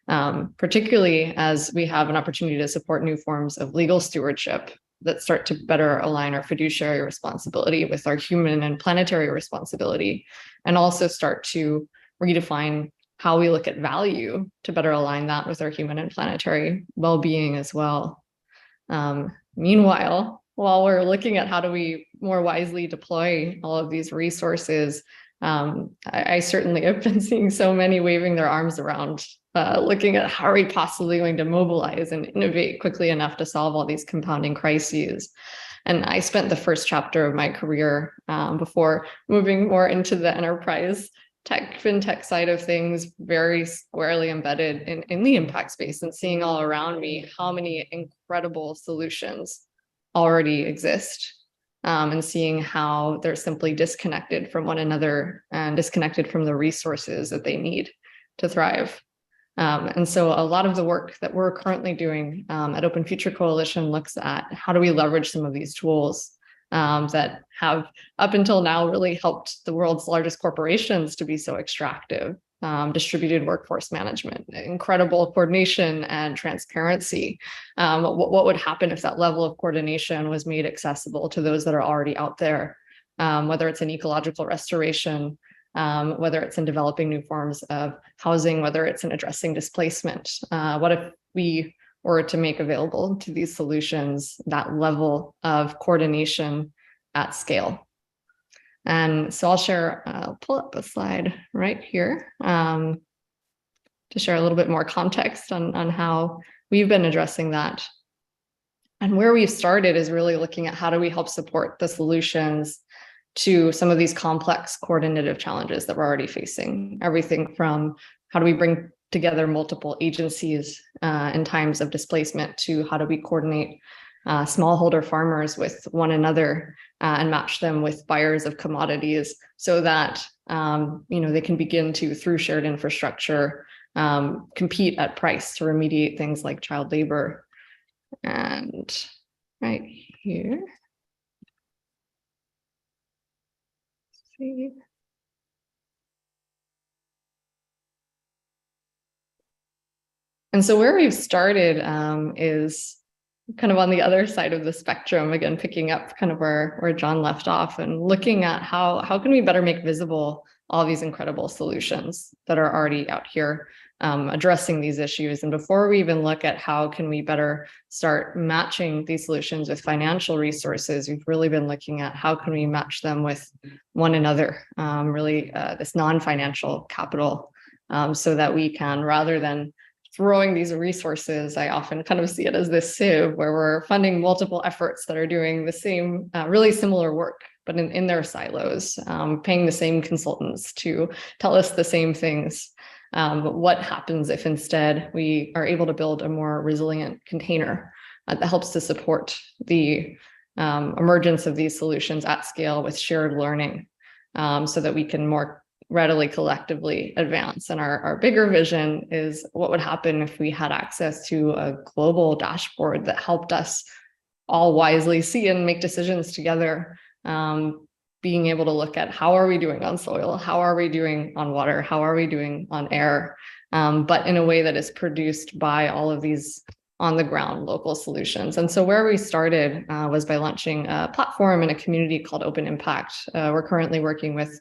particularly as we have an opportunity to support new forms of legal stewardship that start to better align our fiduciary responsibility with our human and planetary responsibility, and also start to redefine how we look at value to better align that with our human and planetary well-being as well. Meanwhile, while we're looking at how do we more wisely deploy all of these resources, I certainly have been seeing so many waving their arms around, looking at how are we possibly going to mobilize and innovate quickly enough to solve all these compounding crises. And I spent the first chapter of my career before moving more into the enterprise fintech side of things, very squarely embedded in the impact space, and seeing all around me how many incredible solutions already exist, and seeing how they're simply disconnected from one another and disconnected from the resources that they need to thrive. And so a lot of the work that we're currently doing at Open Future Coalition looks at how do we leverage some of these tools that have up until now really helped the world's largest corporations to be so extractive. Distributed workforce management, incredible coordination and transparency. What would happen if that level of coordination was made accessible to those that are already out there, whether it's in ecological restoration, whether it's in developing new forms of housing, whether it's in addressing displacement. What if we were to make available to these solutions that level of coordination at scale? And so I'll pull up a slide right here to share a little bit more context on how we've been addressing that. And where we've started is really looking at how do we help support the solutions to some of these complex coordinative challenges that we're already facing. Everything from how do we bring together multiple agencies in times of displacement to how do we coordinate smallholder farmers with one another and match them with buyers of commodities so that they can begin to, through shared infrastructure, compete at price to remediate things like child labor. And right here, let's see. And so where we've started is kind of on the other side of the spectrum, again, picking up kind of where John left off and looking at how can we better make visible all these incredible solutions that are already out here addressing these issues. And before we even look at how can we better start matching these solutions with financial resources, we've really been looking at how can we match them with one another, this non-financial capital, so that we can, rather than throwing these resources, I often kind of see it as this sieve where we're funding multiple efforts that are doing the same, really similar work, but in their silos, paying the same consultants to tell us the same things. What happens if instead we are able to build a more resilient container that helps to support the emergence of these solutions at scale with shared learning, so that we can more readily collectively advance. And our bigger vision is what would happen if we had access to a global dashboard that helped us all wisely see and make decisions together, being able to look at how are we doing on soil, how are we doing on water, how are we doing on air, but in a way that is produced by all of these on the ground local solutions. And so where we started was by launching a platform in a community called Open Impact. We're currently working with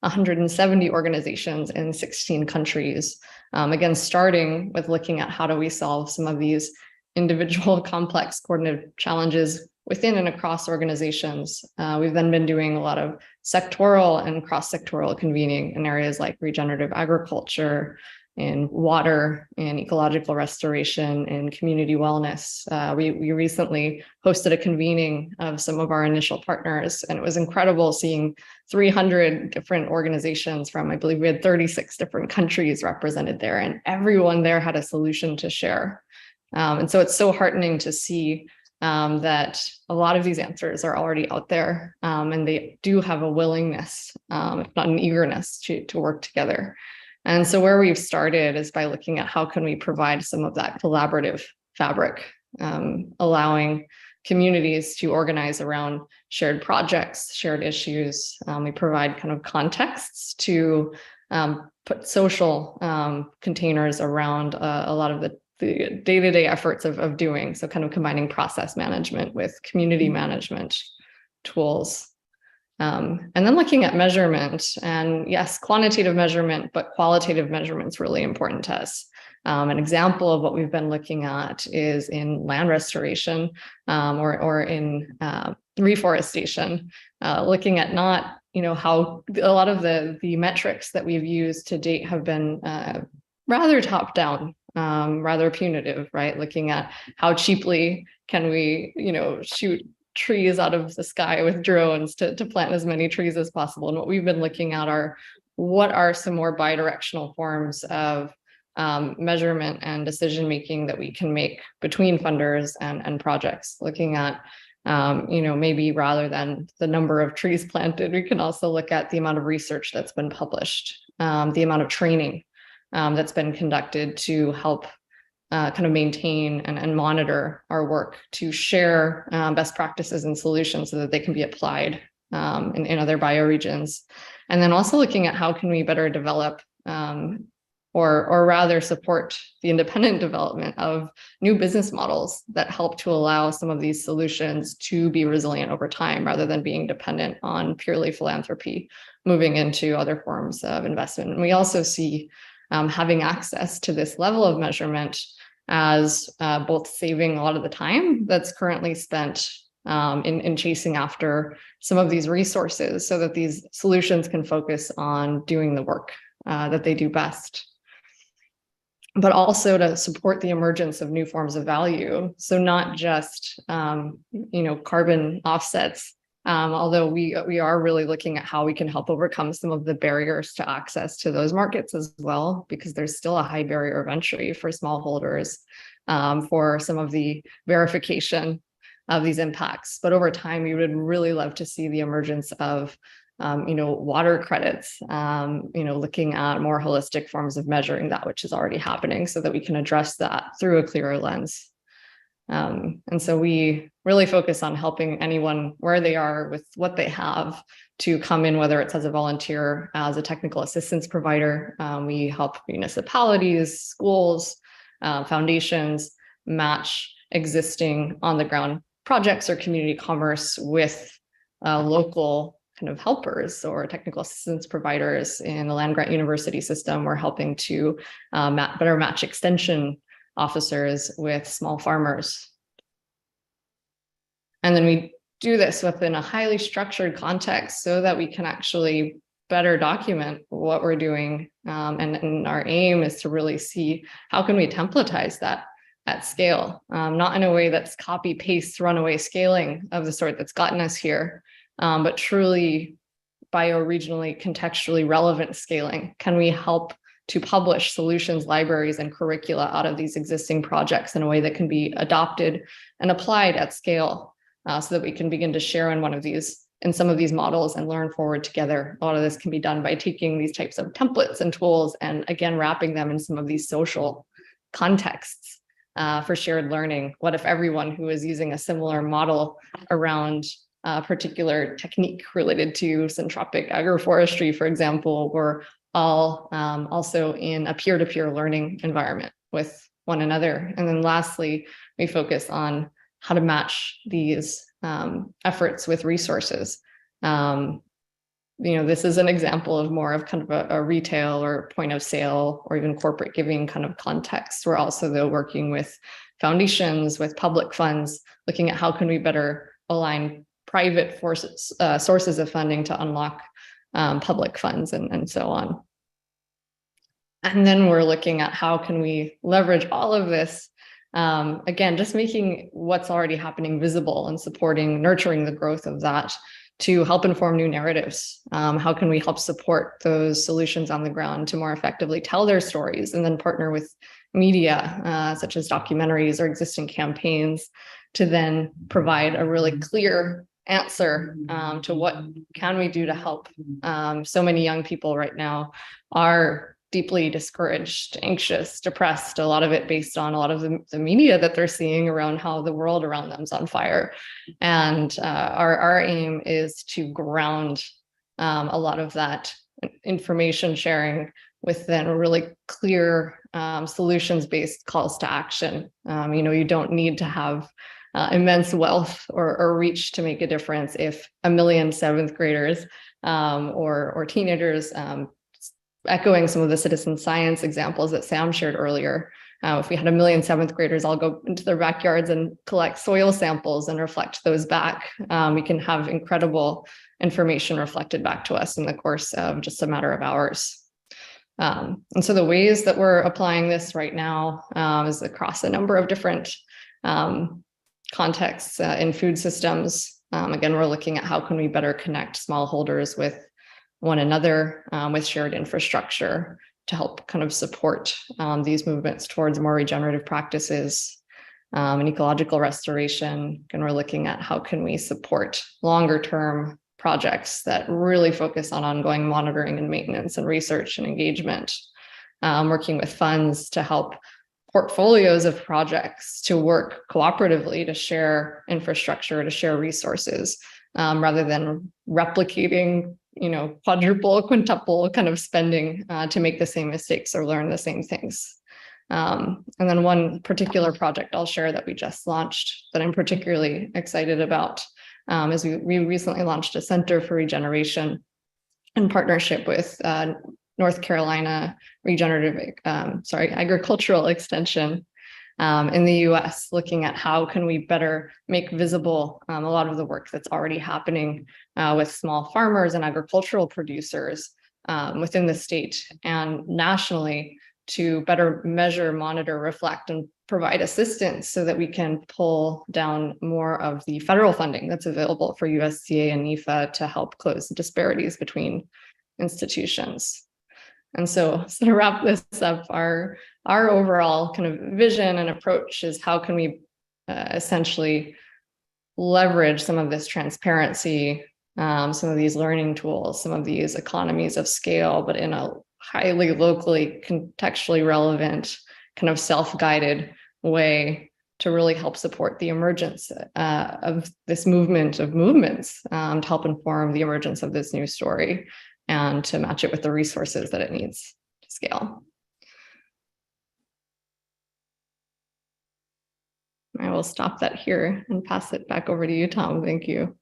170 organizations in 16 countries. Again, starting with looking at how do we solve some of these individual complex coordinative challenges within and across organizations. We've then been doing a lot of sectoral and cross-sectoral convening in areas like regenerative agriculture, in water, in ecological restoration, in community wellness. We recently hosted a convening of some of our initial partners, and it was incredible seeing 300 different organizations from, I believe we had 36 different countries represented there, and everyone there had a solution to share. And so it's so heartening to see that a lot of these answers are already out there, and they do have a willingness, if not an eagerness, to work together. And so where we've started is by looking at how can we provide some of that collaborative fabric, allowing communities to organize around shared projects, shared issues. We provide kind of contexts to put social containers around a lot of the day-to-day efforts of doing. So kind of combining process management with community management tools. And then looking at measurement, and yes, quantitative measurement, but qualitative measurement is really important to us. An example of what we've been looking at is in land restoration or in reforestation, looking at not, how a lot of the metrics that we've used to date have been rather top down, rather punitive, right? Looking at how cheaply can we, shoot trees out of the sky with drones to plant as many trees as possible. And what we've been looking at are what are some more bidirectional forms of measurement and decision making that we can make between funders and projects, looking at maybe rather than the number of trees planted, we can also look at the amount of research that's been published, the amount of training that's been conducted to help kind of maintain and monitor our work, to share best practices and solutions so that they can be applied in other bioregions. And then also looking at how can we better develop or rather support the independent development of new business models that help to allow some of these solutions to be resilient over time, rather than being dependent on purely philanthropy, moving into other forms of investment. And we also see having access to this level of measurement as both saving a lot of the time that's currently spent in chasing after some of these resources, so that these solutions can focus on doing the work that they do best, but also to support the emergence of new forms of value. So not just, carbon offsets, although we are really looking at how we can help overcome some of the barriers to access to those markets as well, because there's still a high barrier of entry for smallholders for some of the verification of these impacts. But over time, we would really love to see the emergence of water credits, looking at more holistic forms of measuring that which is already happening, so that we can address that through a clearer lens. And so we really focus on helping anyone where they are with what they have to come in, whether it's as a volunteer, as a technical assistance provider. We help municipalities, schools, foundations match existing on the ground projects or community commerce with local kind of helpers or technical assistance providers. In the land grant university system, we're helping to better match extension officers with small farmers. And then we do this within a highly structured context so that we can actually better document what we're doing. And our aim is to really see how can we templatize that at scale, not in a way that's copy paste runaway scaling of the sort that's gotten us here, but truly bioregionally contextually relevant scaling. Can we help to publish solutions, libraries, and curricula out of these existing projects in a way that can be adopted and applied at scale, so that we can begin to share in some of these models and learn forward together. A lot of this can be done by taking these types of templates and tools and again, wrapping them in some of these social contexts for shared learning. What if everyone who is using a similar model around a particular technique related to syntropic agroforestry, for example, were all also in a peer-to-peer learning environment with one another? And then lastly, we focus on how to match these efforts with resources. This is an example of more of kind of a retail or point of sale or even corporate giving kind of context. We're also though working with foundations, with public funds, looking at how can we better align private sources of funding to unlock public funds and so on. And then we're looking at how can we leverage all of this, again, just making what's already happening visible and supporting, nurturing the growth of that to help inform new narratives. How can we help support those solutions on the ground to more effectively tell their stories, and then partner with media, such as documentaries or existing campaigns, to then provide a really clear answer to what can we do to help. So many young people right now are deeply discouraged, anxious, depressed, a lot of it based on a lot of the media that they're seeing around how the world around them is on fire. And our aim is to ground a lot of that information sharing with then really clear solutions-based calls to action. You don't need to have immense wealth or reach to make a difference. If 1 million seventh graders or teenagers echoing some of the citizen science examples that Sam shared earlier. If we had 1 million 7th graders all go into their backyards and collect soil samples and reflect those back, we can have incredible information reflected back to us in the course of just a matter of hours. And so the ways that we're applying this right now is across a number of different contexts in food systems. Again, we're looking at how can we better connect smallholders with one another with shared infrastructure to help kind of support these movements towards more regenerative practices and ecological restoration. And we're looking at how can we support longer term projects that really focus on ongoing monitoring and maintenance and research and engagement, working with funds to help portfolios of projects to work cooperatively to share infrastructure, to share resources, rather than replicating quadruple, quintuple kind of spending to make the same mistakes or learn the same things. And then one particular project I'll share that we just launched that I'm particularly excited about is we recently launched a Center for Regeneration in partnership with North Carolina Agricultural Extension in the US, looking at how can we better make visible a lot of the work that's already happening with small farmers and agricultural producers within the state and nationally to better measure, monitor, reflect, and provide assistance so that we can pull down more of the federal funding that's available for USDA and NIFA to help close the disparities between institutions. And so to wrap this up, our overall kind of vision and approach is how can we essentially leverage some of this transparency, some of these learning tools, some of these economies of scale, but in a highly locally contextually relevant kind of self-guided way to really help support the emergence of this movement of movements, to help inform the emergence of this new story and to match it with the resources that it needs to scale. I will stop that here and pass it back over to you, Tom. Thank you.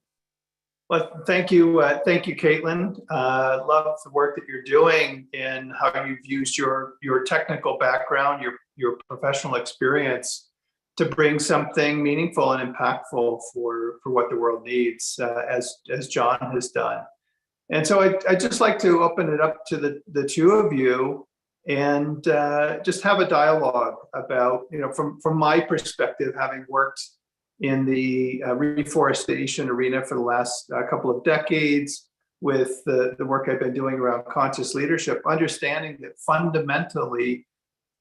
Well, thank you, Caitlin. Love the work that you're doing and how you've used your technical background, your professional experience to bring something meaningful and impactful for what the world needs, as John has done. And so I'd just like to open it up to the two of you and just have a dialogue about, from my perspective, having worked in the reforestation arena for the last couple of decades with the work I've been doing around conscious leadership, understanding that fundamentally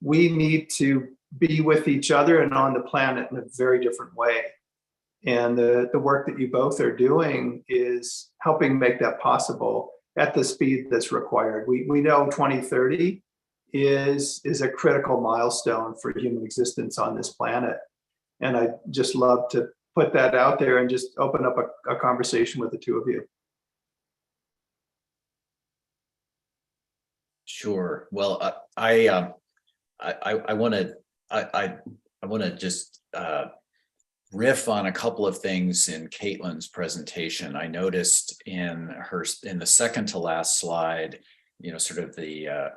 we need to be with each other and on the planet in a very different way. And the work that you both are doing is helping make that possible at the speed that's required. We know 2030 is a critical milestone for human existence on this planet. And I'd just love to put that out there and just open up a conversation with the two of you. Sure. Well, I want to just riff on a couple of things in Caitlin's presentation. I noticed in the second to last slide, sort of the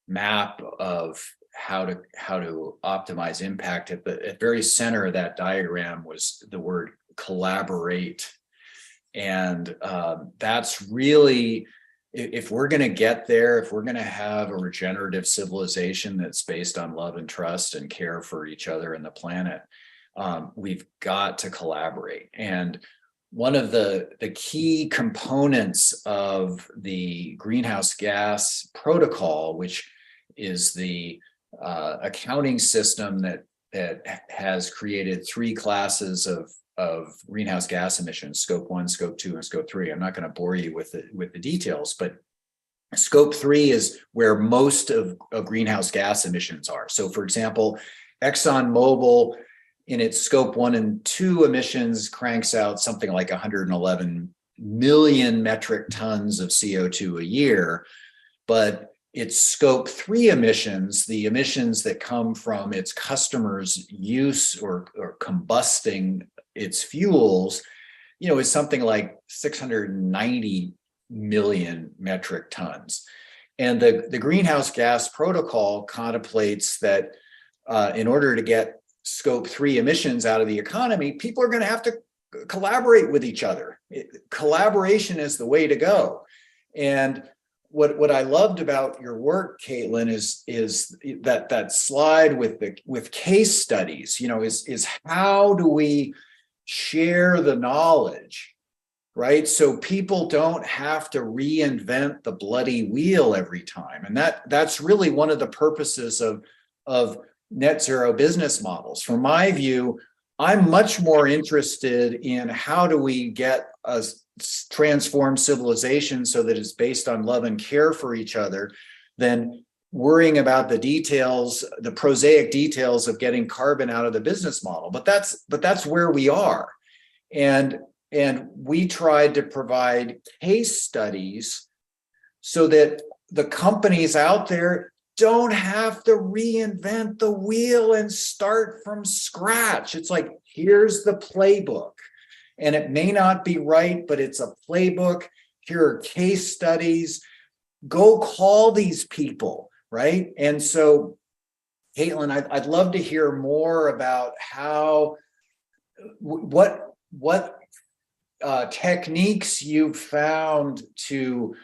map of how to optimize impact. At the very center of that diagram was the word collaborate, and that's really, if we're going to get there, if we're going to have a regenerative civilization that's based on love and trust and care for each other and the planet, we've got to collaborate. And one of the key components of the greenhouse gas protocol, which is the accounting system that has created three classes of greenhouse gas emissions: scope 1, scope 2, and scope 3. I'm not going to bore you with the details, but scope 3 is where most of greenhouse gas emissions are. So for example, ExxonMobil in its scope 1 and 2 emissions cranks out something like 111 million metric tons of CO2 a year, but its scope 3 emissions, the emissions that come from its customers' use or combusting its fuels, is something like 690 million metric tons. And the greenhouse gas protocol contemplates that in order to get scope 3 emissions out of the economy, people are going to have to collaborate with each other. Collaboration is the way to go. And what I loved about your work, Caitlin, is that slide with case studies. Is how do we share the knowledge, right? So people don't have to reinvent the bloody wheel every time. And that's really one of the purposes of net zero business models. From my view, I'm much more interested in how do we get a transformed civilization so that it's based on love and care for each other than worrying about the details, the prosaic details of getting carbon out of the business model. But that's where we are. And we tried to provide case studies so that the companies out there don't have to reinvent the wheel and start from scratch. It's like, here's the playbook. And it may not be right, but it's a playbook. Here are case studies. Go call these people, right? And so, Caitlin, I'd love to hear more about what techniques you've found to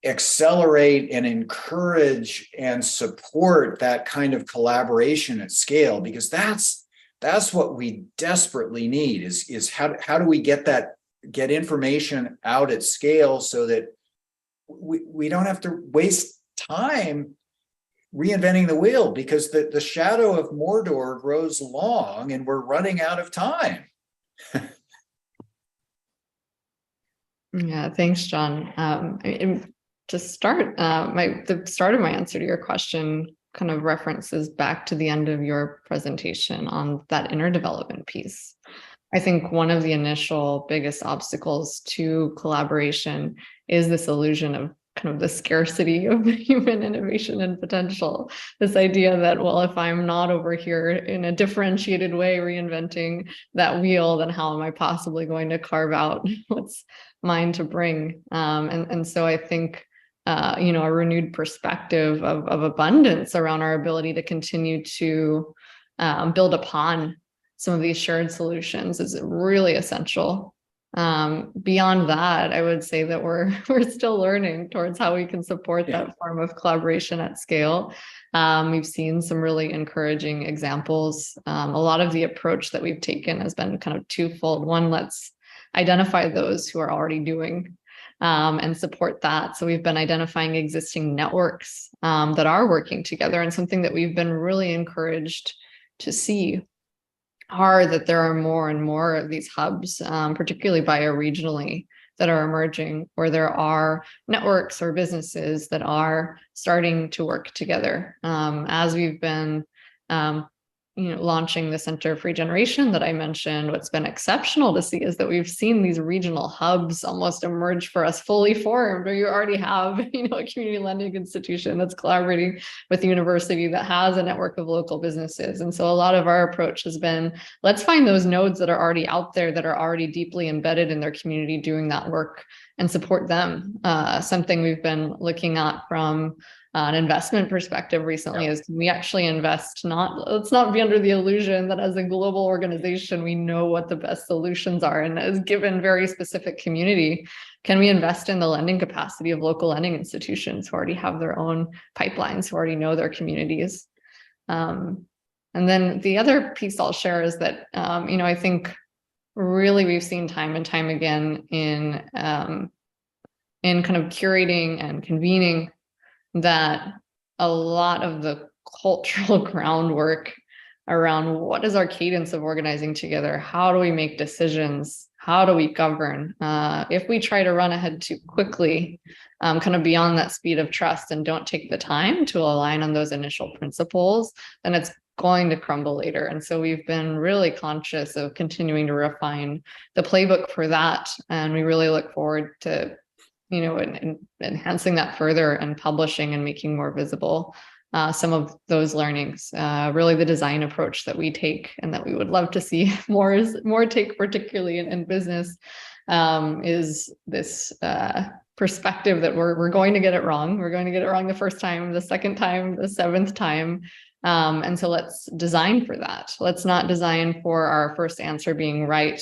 accelerate and encourage and support that kind of collaboration at scale, because that's what we desperately need is how do we get information out at scale so that we don't have to waste time reinventing the wheel, because the shadow of Mordor grows long and we're running out of time. Yeah, thanks, John. To start, the start of my answer to your question kind of references back to the end of your presentation on that inner development piece. I think one of the initial biggest obstacles to collaboration is this illusion of kind of the scarcity of human innovation and potential. This idea that, well, if I'm not over here in a differentiated way reinventing that wheel, then how am I possibly going to carve out what's mine to bring? And so I think a renewed perspective of abundance around our ability to continue to build upon some of these shared solutions is really essential. Beyond that, I would say that we're still learning towards how we can support that form of collaboration at scale. We've seen some really encouraging examples. A lot of the approach that we've taken has been kind of twofold. One, let's identify those who are already doing and support that. So we've been identifying existing networks that are working together, and something that we've been really encouraged to see are that there are more and more of these hubs, particularly bioregionally, that are emerging, where there are networks or businesses that are starting to work together. As we've been launching the Center for Regeneration that I mentioned, what's been exceptional to see is that we've seen these regional hubs almost emerge for us fully formed, where you already have, a community lending institution that's collaborating with a university that has a network of local businesses. And so a lot of our approach has been, let's find those nodes that are already out there, that are already deeply embedded in their community doing that work, and support them. Something we've been looking at from an investment perspective recently is, can we actually invest? Let's not be under the illusion that as a global organization, we know what the best solutions are. And as given very specific community, can we invest in the lending capacity of local lending institutions who already have their own pipelines, who already know their communities? And then the other piece I'll share is that, I think really we've seen time and time again in kind of curating and convening that a lot of the cultural groundwork around what is our cadence of organizing together, how do we make decisions, how do we govern, if we try to run ahead too quickly, kind of beyond that speed of trust, and don't take the time to align on those initial principles, then it's going to crumble later. And so we've been really conscious of continuing to refine the playbook for that, and we really look forward to enhancing that further and publishing and making more visible some of those learnings. Really the design approach that we take and that we would love to see more take, particularly in business, is this perspective that we're going to get it wrong. We're going to get it wrong the first time, the second time, the seventh time. And so let's design for that. Let's not design for our first answer being right.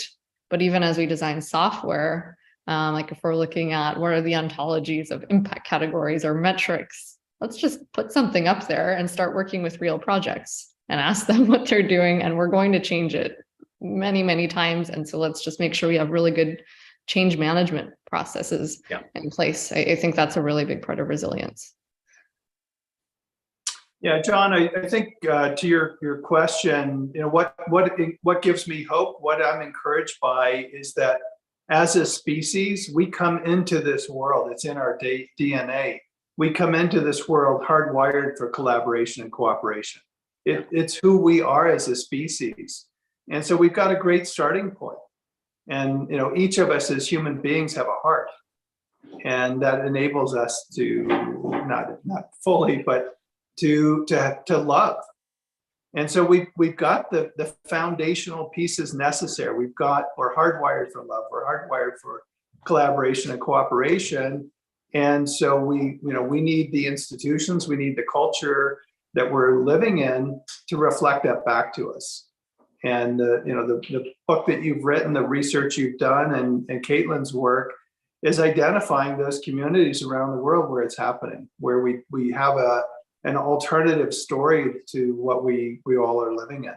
But even as we design software, like if we're looking at what are the ontologies of impact categories or metrics, let's just put something up there and start working with real projects and ask them what they're doing. And we're going to change it many, many times. And so let's just make sure we have really good change management processes in place. I think that's a really big part of resilience. Yeah, John, I think to your question, what gives me hope, what I'm encouraged by is that as a species, we come into this world, it's in our DNA. We come into this world hardwired for collaboration and cooperation. It's who we are as a species. And so we've got a great starting point. And each of us as human beings have a heart. And that enables us to, not fully, but to love. And so we've got the foundational pieces necessary. We're hardwired for love, we're hardwired for collaboration and cooperation. And so we need the institutions, we need the culture that we're living in to reflect that back to us. And the book that you've written, the research you've done, and Caitlin's work is identifying those communities around the world where it's happening, where we have an alternative story to what we all are living in.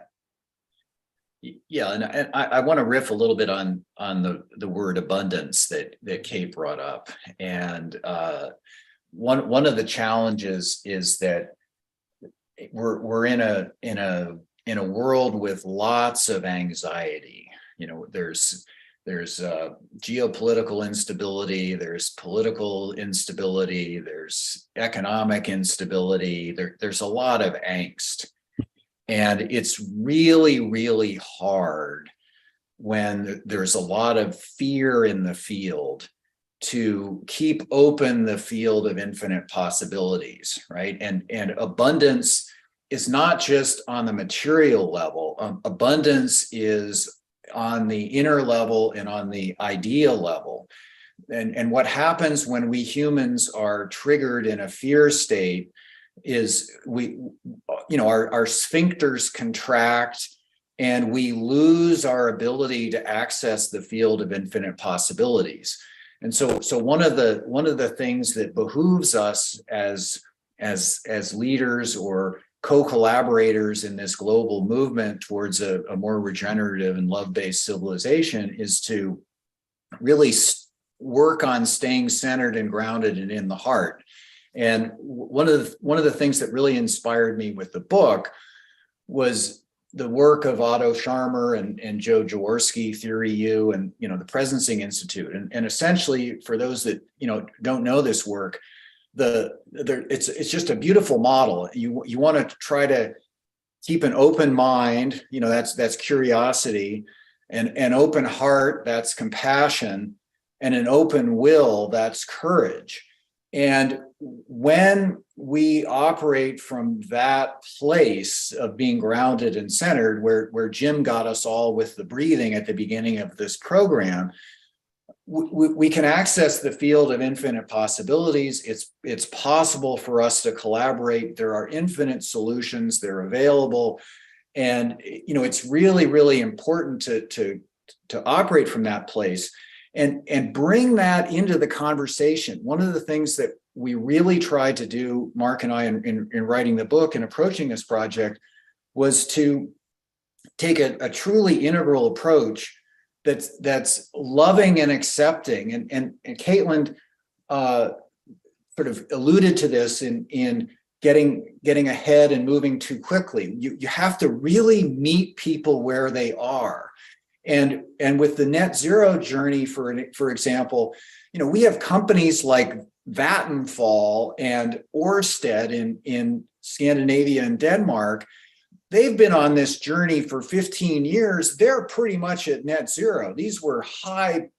Yeah, and I want to riff a little bit on the word abundance that Kate brought up, and one of the challenges is that we're in a world with lots of anxiety. There's geopolitical instability, there's political instability, there's economic instability. There's a lot of angst. And it's really, really hard when there's a lot of fear in the field to keep open the field of infinite possibilities, right? And abundance is not just on the material level. Abundance is on the inner level and on the idea level. And what happens when we humans are triggered in a fear state is our sphincters contract and we lose our ability to access the field of infinite possibilities. And so one of the things that behooves us as leaders or co-collaborators in this global movement towards a more regenerative and love-based civilization is to really work on staying centered and grounded and in the heart. And one of the things that really inspired me with the book was the work of Otto Scharmer and Joe Jaworski, Theory U, and the Presencing Institute. And essentially, for those that don't know this work, it's just a beautiful model. You want to try to keep an open mind, that's curiosity, and an open heart, that's compassion, and an open will, that's courage. And when we operate from that place of being grounded and centered, where Jim got us all with the breathing at the beginning of this program, we can access the field of infinite possibilities. It's possible for us to collaborate. There are infinite solutions. They're available. And, it's really, really important to operate from that place and bring that into the conversation. One of the things that we really tried to do, Mark and I, in writing the book and approaching this project, was to take a truly integral approach that's loving and accepting. And Caitlin sort of alluded to this in getting ahead and moving too quickly. You have to really meet people where they are. And with the net zero journey, for example, we have companies like Vattenfall and Ørsted in Scandinavia and Denmark. They've been on this journey for 15 years. They're pretty much at net zero. These were high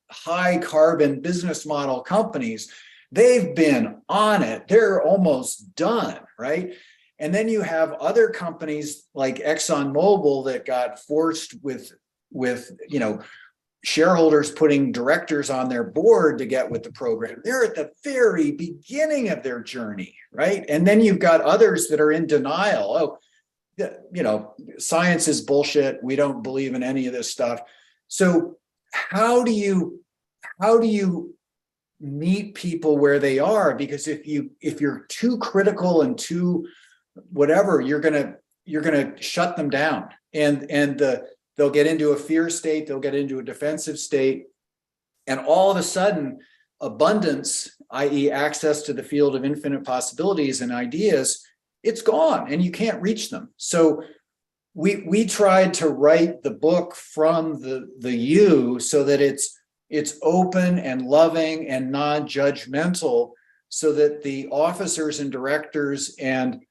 carbon business model companies. They've been on it. They're almost done, right? And then you have other companies like ExxonMobil that got forced with shareholders putting directors on their board to get with the program. They're at the very beginning of their journey, right? And then you've got others that are in denial. Oh, science is bullshit. We don't believe in any of this stuff. So how do you meet people where they are? Because if you're too critical and too whatever, you're gonna shut them down, and they'll get into a fear state, they'll get into a defensive state, and all of a sudden abundance, i.e. access to the field of infinite possibilities and ideas, it's gone and you can't reach them. So we tried to write the book from the U so that it's open and loving and non-judgmental, so that the officers and directors and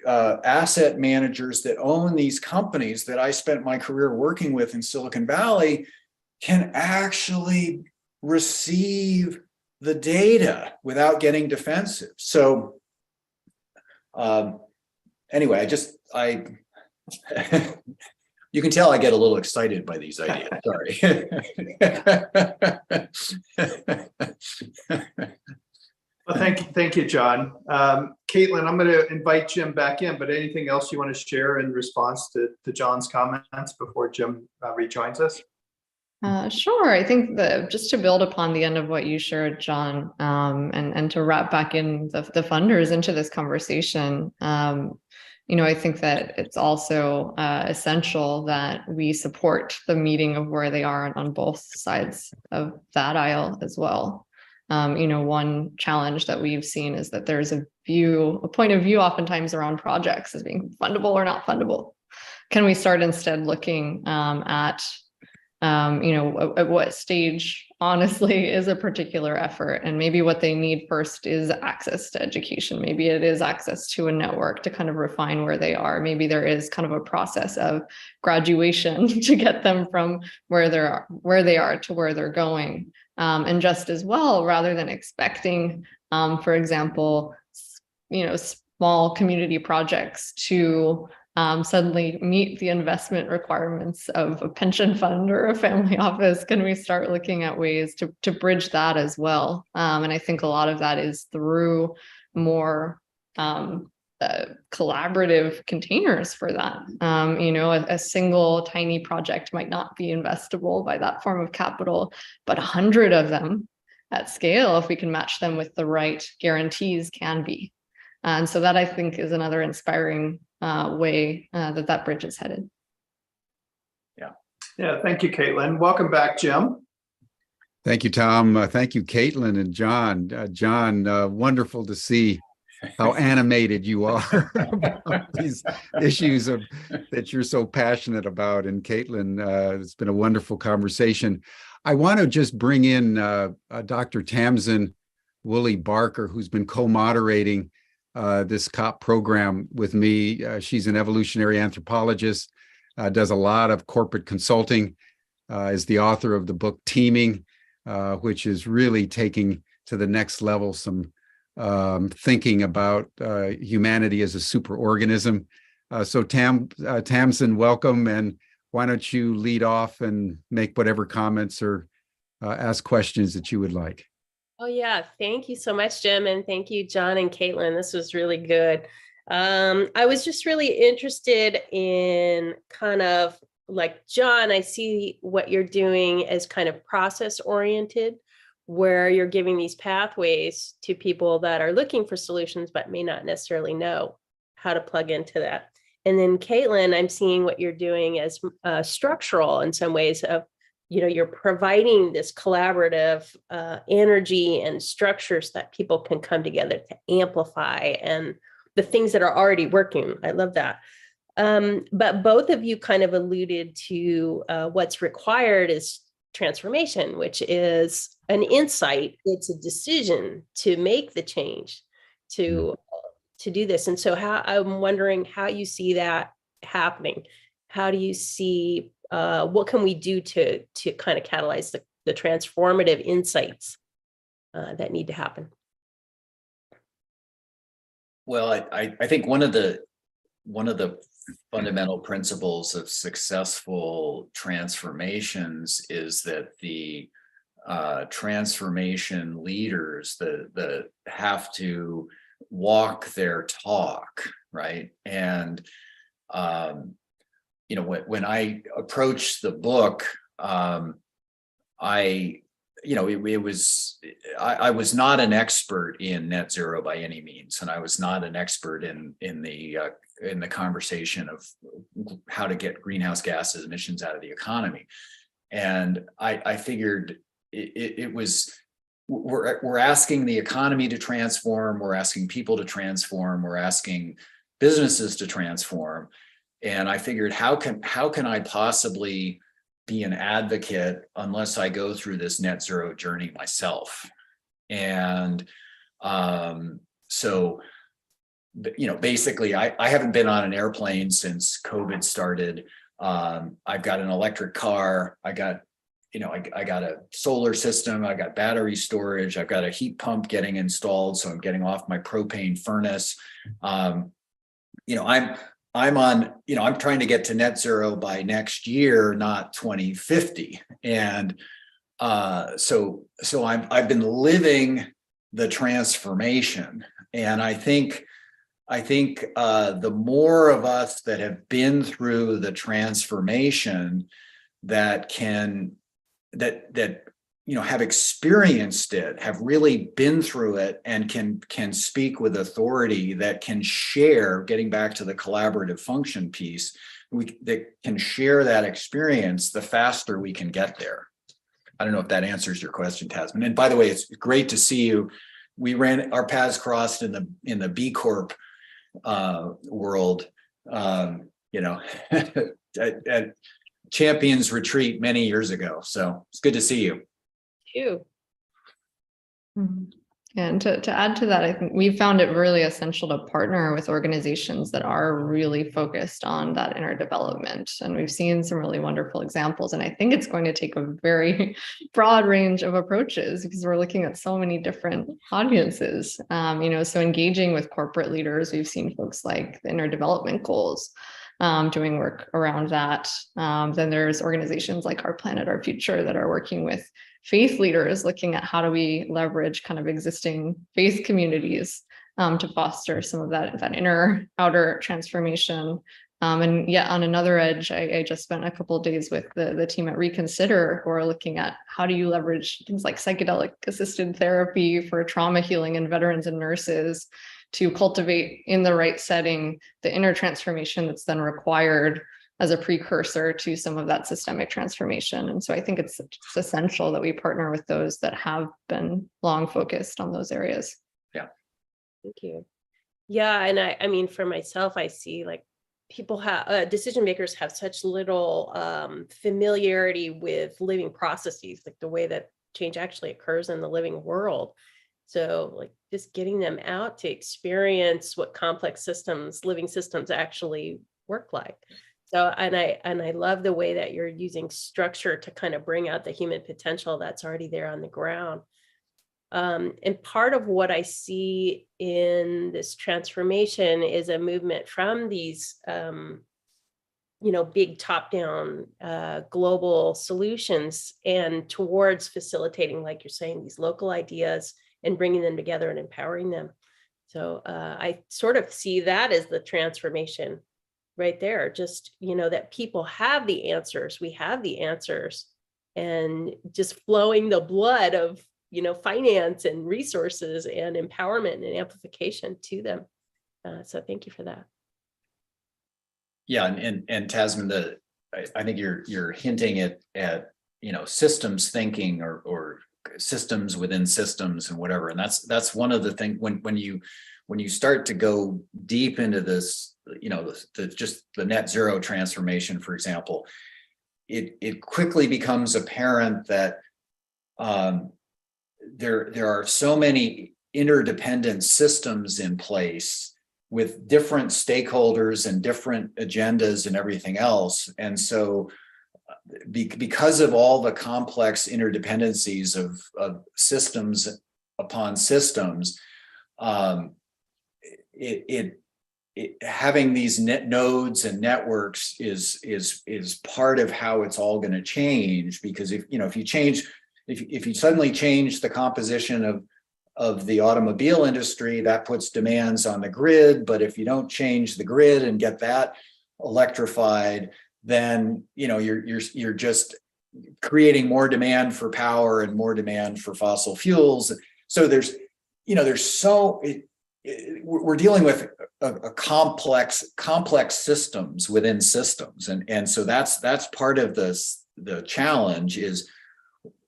asset managers that own these companies that I spent my career working with in Silicon Valley can actually receive the data without getting defensive. So anyway, you can tell I get a little excited by these ideas. Sorry. Well, thank you, John. Caitlin, I'm going to invite Jim back in, but anything else you want to share in response to John's comments before Jim rejoins us? Sure. I think that just to build upon the end of what you shared, John, and to wrap back in the funders into this conversation, I think that it's also essential that we support the meeting of where they are on both sides of that aisle as well. One challenge that we've seen is that there's a point of view oftentimes around projects as being fundable or not fundable. Can we start instead looking at what stage honestly is a particular effort, and maybe what they need first is access to education. Maybe it is access to a network to kind of refine where they are. Maybe there is kind of a process of graduation to get them from where they are to where they're going. And just as well, rather than expecting, for example, small community projects to suddenly meet the investment requirements of a pension fund or a family office, can we start looking at ways to bridge that as well? And I think a lot of that is through more collaborative containers for that. A single tiny project might not be investable by that form of capital, but 100 of them at scale, if we can match them with the right guarantees, can be. And so that, I think, is another inspiring way that bridge is headed. Yeah. Thank you, Caitlin. Welcome back, Jim. Thank you, Tom. Thank you, Caitlin and John. John, wonderful to see how animated you are about these issues that you're so passionate about. And Caitlin, it's been a wonderful conversation. I want to just bring in Dr. Tamsin Woolley Barker, who's been co-moderating this COP program with me. She's an evolutionary anthropologist, does a lot of corporate consulting, is the author of the book Teaming, which is really taking to the next level some thinking about humanity as a superorganism. So Tamsin, welcome, and why don't you lead off and make whatever comments or ask questions that you would like. Oh, yeah. Thank you so much, Jim. And thank you, John and Caitlin. This was really good. I was just really interested in kind of like, John, I see what you're doing as kind of process oriented, where you're giving these pathways to people that are looking for solutions, but may not necessarily know how to plug into that. And then Caitlin, I'm seeing what you're doing as structural in some ways of, you're providing this collaborative energy and structures that people can come together to amplify and the things that are already working. I love that. But both of you kind of alluded to what's required is transformation, which is an insight. It's a decision to make the change, to do this. And so I'm wondering how you see that happening. How do you see what can we do to kind of catalyze the transformative insights that need to happen? Well, I think one of the fundamental principles of successful transformations is that the transformation leaders the have to walk their talk, right? And you know, when I approached the book, I was not an expert in net zero by any means, and I was not an expert in the conversation of how to get greenhouse gases emissions out of the economy. And I figured it was, we're asking the economy to transform, we're asking people to transform, we're asking businesses to transform. And I figured, how can I possibly be an advocate unless I go through this net zero journey myself? And so, you know, basically I haven't been on an airplane since COVID started. I've got an electric car. I got a solar system. I got battery storage. I've got a heat pump getting installed. So I'm getting off my propane furnace. I'm trying to get to net zero by next year, not 2050. And so I've been living the transformation. And I think the more of us that have been through the transformation that have experienced it, have really been through it, and can speak with authority, that can share, getting back to the collaborative function piece, that can share that experience, the faster we can get there. I don't know if that answers your question, Tasman. And by the way, it's great to see you. Our paths crossed in the B Corp world, at Champions Retreat many years ago. So it's good to see you. And to add to that, I think we found it really essential to partner with organizations that are really focused on that inner development. And we've seen some really wonderful examples. And I think it's going to take a very broad range of approaches because we're looking at so many different audiences. So engaging with corporate leaders, we've seen folks like the inner development goals doing work around that. Then there's organizations like Our Planet, Our Future that are working with faith leaders, looking at how do we leverage kind of existing faith communities to foster some of that inner outer transformation. And yet on another edge, I just spent a couple of days with the team at Reconsider, who are looking at how do you leverage things like psychedelic assisted therapy for trauma healing in veterans and nurses to cultivate in the right setting the inner transformation that's then required as a precursor to some of that systemic transformation. And so I think it's essential that we partner with those that have been long focused on those areas. Yeah. Thank you. Yeah. And I mean, for myself, I see like people have, decision makers have such little familiarity with living processes, like the way that change actually occurs in the living world. So like just getting them out to experience what complex systems, living systems actually work like. So, and I love the way that you're using structure to kind of bring out the human potential that's already there on the ground. And part of what I see in this transformation is a movement from these, big top-down global solutions and towards facilitating, like you're saying, these local ideas and bringing them together and empowering them. So I sort of see that as the transformation right there, just, that people have the answers, we have the answers, and just flowing the blood of, finance and resources and empowerment and amplification to them. So thank you for that. Yeah. And Tasman, I think you're hinting at systems thinking or systems within systems and whatever. And that's one of the things when you start to go deep into this, just the net zero transformation, for example, it quickly becomes apparent that there are so many interdependent systems in place with different stakeholders and different agendas and everything else. And so because of all the complex interdependencies of systems upon systems, having these nodes and networks is part of how it's all going to change. Because if you suddenly change the composition of the automobile industry, that puts demands on the grid. But if you don't change the grid and get that electrified, then you're just creating more demand for power and more demand for fossil fuels. So we're dealing with a complex systems within systems, and so that's part of the challenge is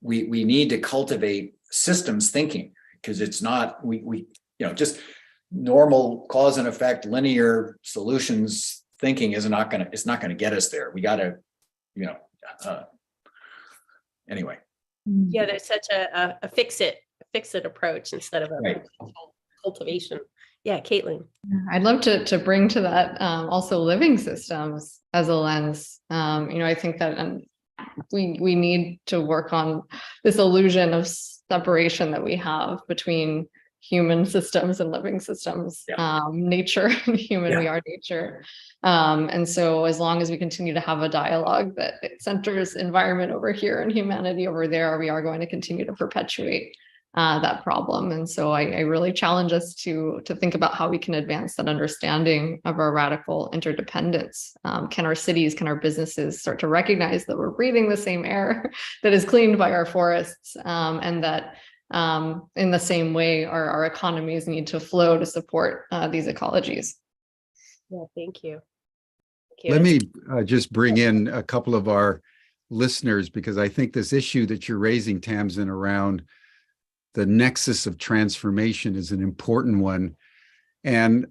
we need to cultivate systems thinking, because it's not just normal cause and effect linear solutions thinking it's not going to get us there. We got to anyway. Yeah, there's such a fix it approach instead of a right. cultivation. Yeah, Caitlin. I'd love to bring to that also living systems as a lens. I think that we need to work on this illusion of separation that we have between human systems and living systems. Yeah. Nature and human, Yeah. We are nature. And so as long as we continue to have a dialogue that it centers environment over here and humanity over there, we are going to continue to perpetuate that problem. And so I really challenge us to think about how we can advance that understanding of our radical interdependence. Can our cities, can our businesses start to recognize that we're breathing the same air that is cleaned by our forests, and that in the same way, our economies need to flow to support these ecologies. Yeah, thank you. Let me just bring in a couple of our listeners, because I think this issue that you're raising, Tamsin, around the nexus of transformation is an important one. And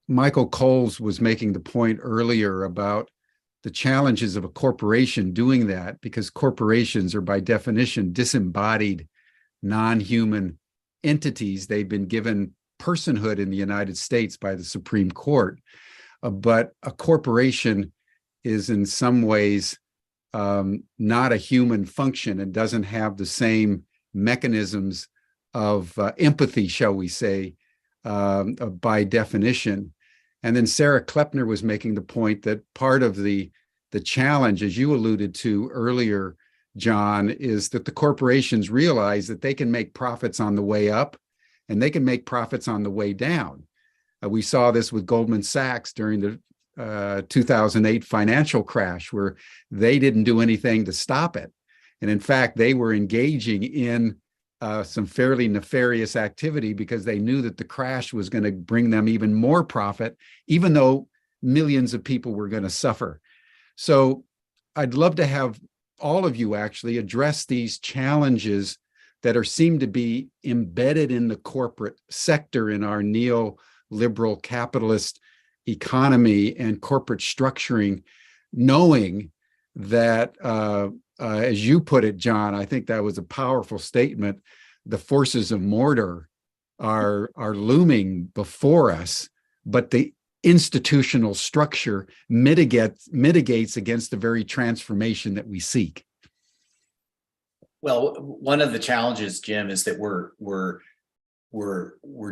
Michael Coles was making the point earlier about the challenges of a corporation doing that, because corporations are by definition disembodied, non-human entities. They've been given personhood in the United States by the Supreme Court. But a corporation is in some ways not a human function and doesn't have the same mechanisms of empathy, shall we say, by definition. And then Sarah Klepner was making the point that part of the challenge, as you alluded to earlier, John, is that the corporations realize that they can make profits on the way up and they can make profits on the way down. We saw this with Goldman Sachs during the 2008 financial crash, where they didn't do anything to stop it. And in fact, they were engaging in some fairly nefarious activity because they knew that the crash was going to bring them even more profit, even though millions of people were going to suffer. So I'd love to have all of you actually address these challenges that seem to be embedded in the corporate sector in our neoliberal capitalist economy and corporate structuring, knowing that, as you put it, John, I think that was a powerful statement. The forces of mortar are looming before us, but the institutional structure mitigates against the very transformation that we seek. Well, one of the challenges, Jim, is that we're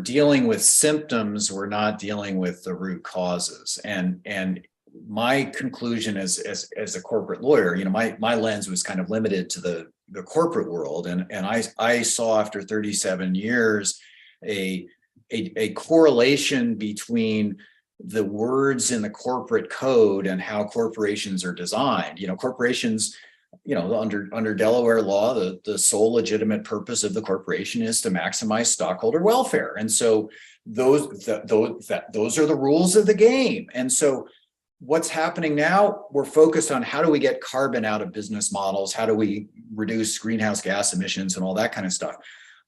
dealing with symptoms. We're not dealing with the root causes. And my conclusion as a corporate lawyer, my lens was kind of limited to the corporate world, and I saw after 37 years a correlation between the words in the corporate code and how corporations are designed. Corporations, under Delaware law, the sole legitimate purpose of the corporation is to maximize stockholder welfare, and so those are the rules of the game. And so what's happening now, we're focused on how do we get carbon out of business models, how do we reduce greenhouse gas emissions and all that kind of stuff.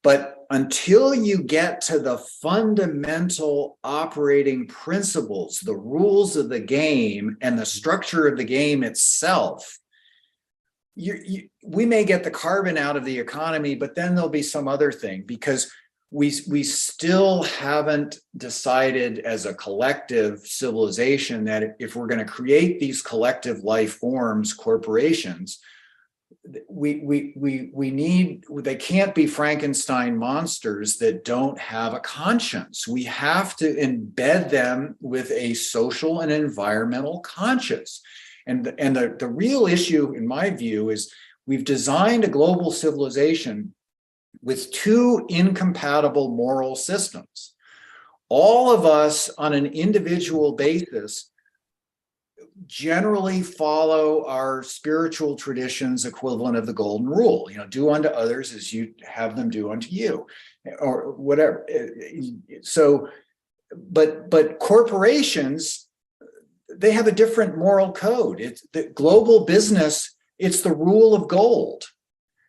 But until you get to the fundamental operating principles, the rules of the game and the structure of the game itself, we may get the carbon out of the economy, but then there'll be some other thing, because we still haven't decided as a collective civilization that if we're going to create these collective life forms, corporations, they can't be Frankenstein monsters that don't have a conscience. We have to embed them with a social and environmental conscience. And the real issue, in my view, is we've designed a global civilization with two incompatible moral systems. All of us on an individual basis generally follow our spiritual traditions equivalent of the golden rule, do unto others as you have them do unto you, or whatever. So, but corporations, they have a different moral code. It's the global business, it's the rule of gold.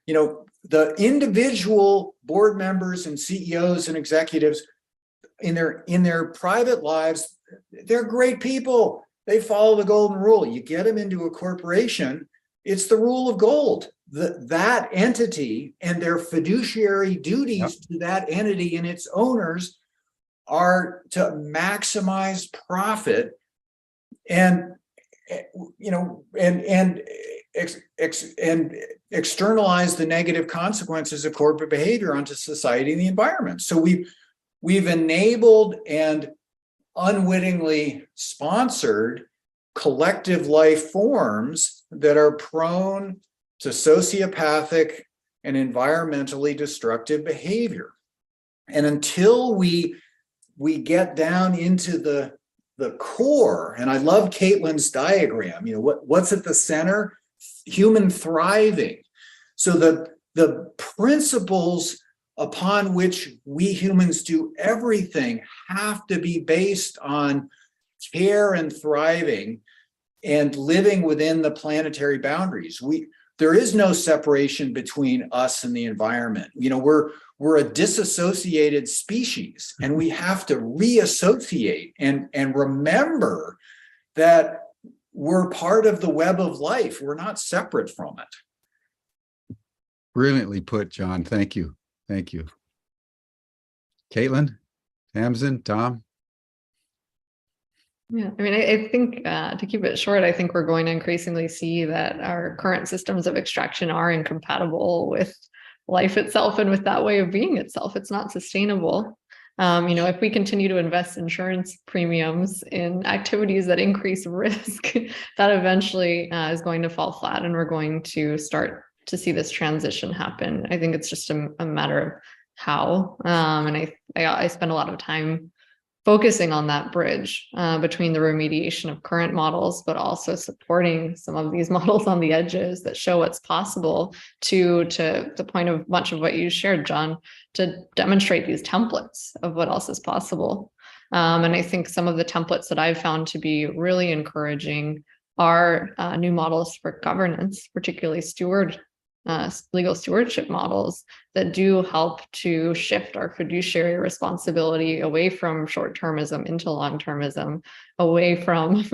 The individual board members and CEOs and executives in their private lives, they're great people. They follow the golden rule. You get them into a corporation, it's the rule of gold. That entity and their fiduciary duties to that entity and its owners are to maximize profit and externalize the negative consequences of corporate behavior onto society and the environment. So we've enabled and unwittingly sponsored collective life forms that are prone to sociopathic and environmentally destructive behavior. And until we get down into the core, and I love Caitlin's diagram, what's at the center? Human thriving. So the principles upon which we humans do everything have to be based on care and thriving and living within the planetary boundaries. There is no separation between us and the environment. We're a disassociated species, and we have to reassociate and remember that we're part of the web of life. We're not separate from it. Brilliantly put, John. Thank you. Thank you. Caitlin, Tamsin, Tom? Yeah, I think to keep it short, I think we're going to increasingly see that our current systems of extraction are incompatible with life itself and with that way of being itself. It's not sustainable. If we continue to invest insurance premiums in activities that increase risk, that eventually is going to fall flat, and we're going to start to see this transition happen. I think it's just a matter of how. And I spend a lot of time focusing on that bridge between the remediation of current models, but also supporting some of these models on the edges that show what's possible, to the point of much of what you shared, John, to demonstrate these templates of what else is possible. And I think some of the templates that I've found to be really encouraging are new models for governance, particularly legal stewardship models that do help to shift our fiduciary responsibility away from short-termism into long-termism, away from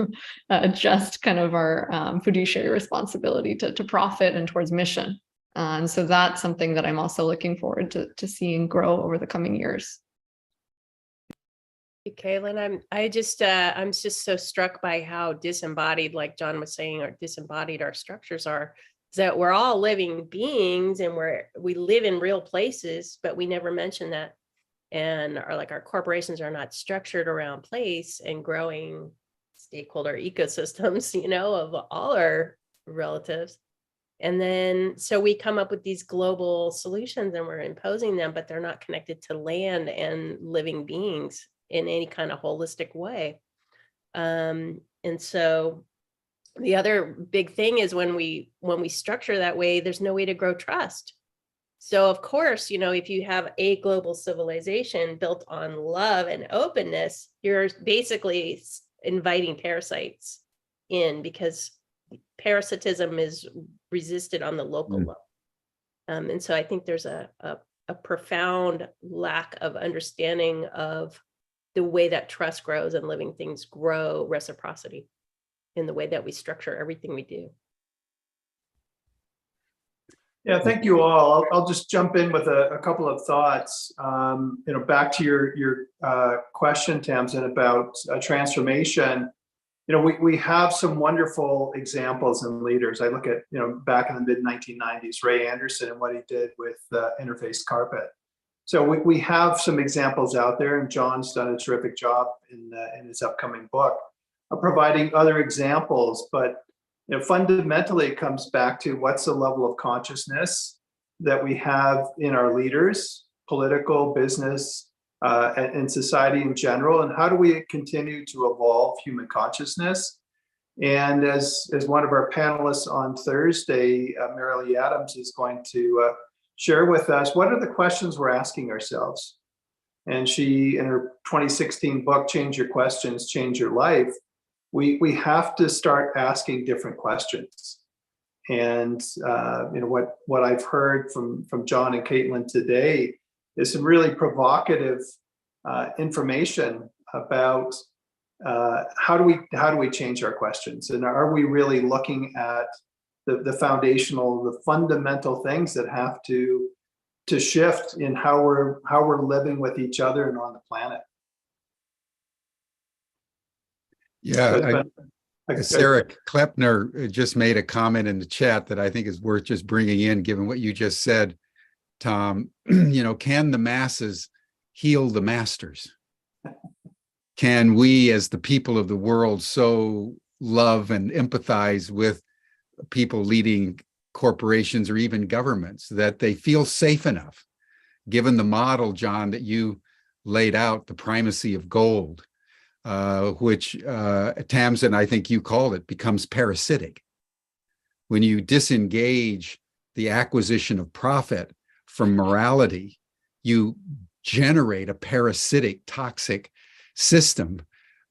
just kind of our fiduciary responsibility to profit and towards mission. And so that's something that I'm also looking forward to seeing grow over the coming years. Caitlin, I'm just so struck by how disembodied, like John was saying, or disembodied our structures are. That we're all living beings and we live in real places, but we never mention that. And our corporations are not structured around place and growing stakeholder ecosystems, of all our relatives. And then, so we come up with these global solutions and we're imposing them, but they're not connected to land and living beings in any kind of holistic way. And so the other big thing is when we structure that way, there's no way to grow trust. So of course, if you have a global civilization built on love and openness, you're basically inviting parasites in, because parasitism is resisted on the local level. And so I think there's a profound lack of understanding of the way that trust grows and living things grow, reciprocity, in the way that we structure everything we do. Yeah, thank you all. I'll just jump in with a couple of thoughts. Back to your question, Tamsin, about transformation. we have some wonderful examples and leaders. I look at, back in the mid 1990s, Ray Anderson and what he did with interface carpet. So we have some examples out there, and John's done a terrific job in his upcoming book of providing other examples. But fundamentally, it comes back to what's the level of consciousness that we have in our leaders, political, business, and society in general, and how do we continue to evolve human consciousness? And as one of our panelists on Thursday, Marilee Adams, is going to share with us, what are the questions we're asking ourselves? And she, in her 2016 book, Change Your Questions, Change Your Life, we have to start asking different questions. And what I've heard from John and Caitlin today is some really provocative information about how do we change our questions, and are we really looking at the foundational, the fundamental things that have to shift in how we're living with each other and on the planet. Yeah, Sarah Klepner just made a comment in the chat that I think is worth just bringing in, given what you just said, Tom. Can the masses heal the masters? Can we, as the people of the world, so love and empathize with people leading corporations or even governments that they feel safe enough, given the model, John, that you laid out, the primacy of gold, which Tamsin, I think you called it, becomes parasitic. When you disengage the acquisition of profit from morality, you generate a parasitic, toxic system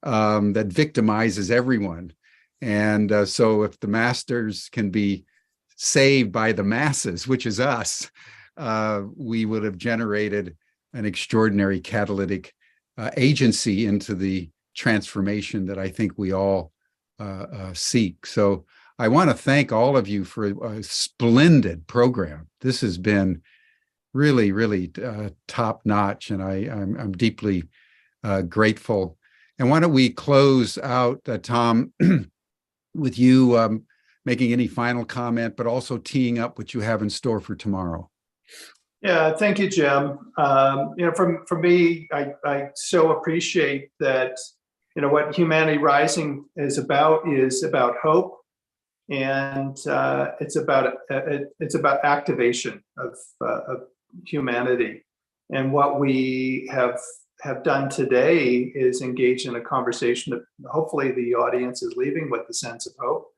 that victimizes everyone. And so if the masters can be saved by the masses, which is us, we would have generated an extraordinary catalytic agency into the transformation that I think we all seek. So I want to thank all of you for a splendid program. This has been really, really top notch, and I'm deeply grateful. And why don't we close out, Tom, with you making any final comment, but also teeing up what you have in store for tomorrow. Yeah, thank you, Jim. For me, I so appreciate that. What Humanity Rising is about hope, and it's about activation of humanity. And what we have done today is engage in a conversation that hopefully the audience is leaving with a sense of hope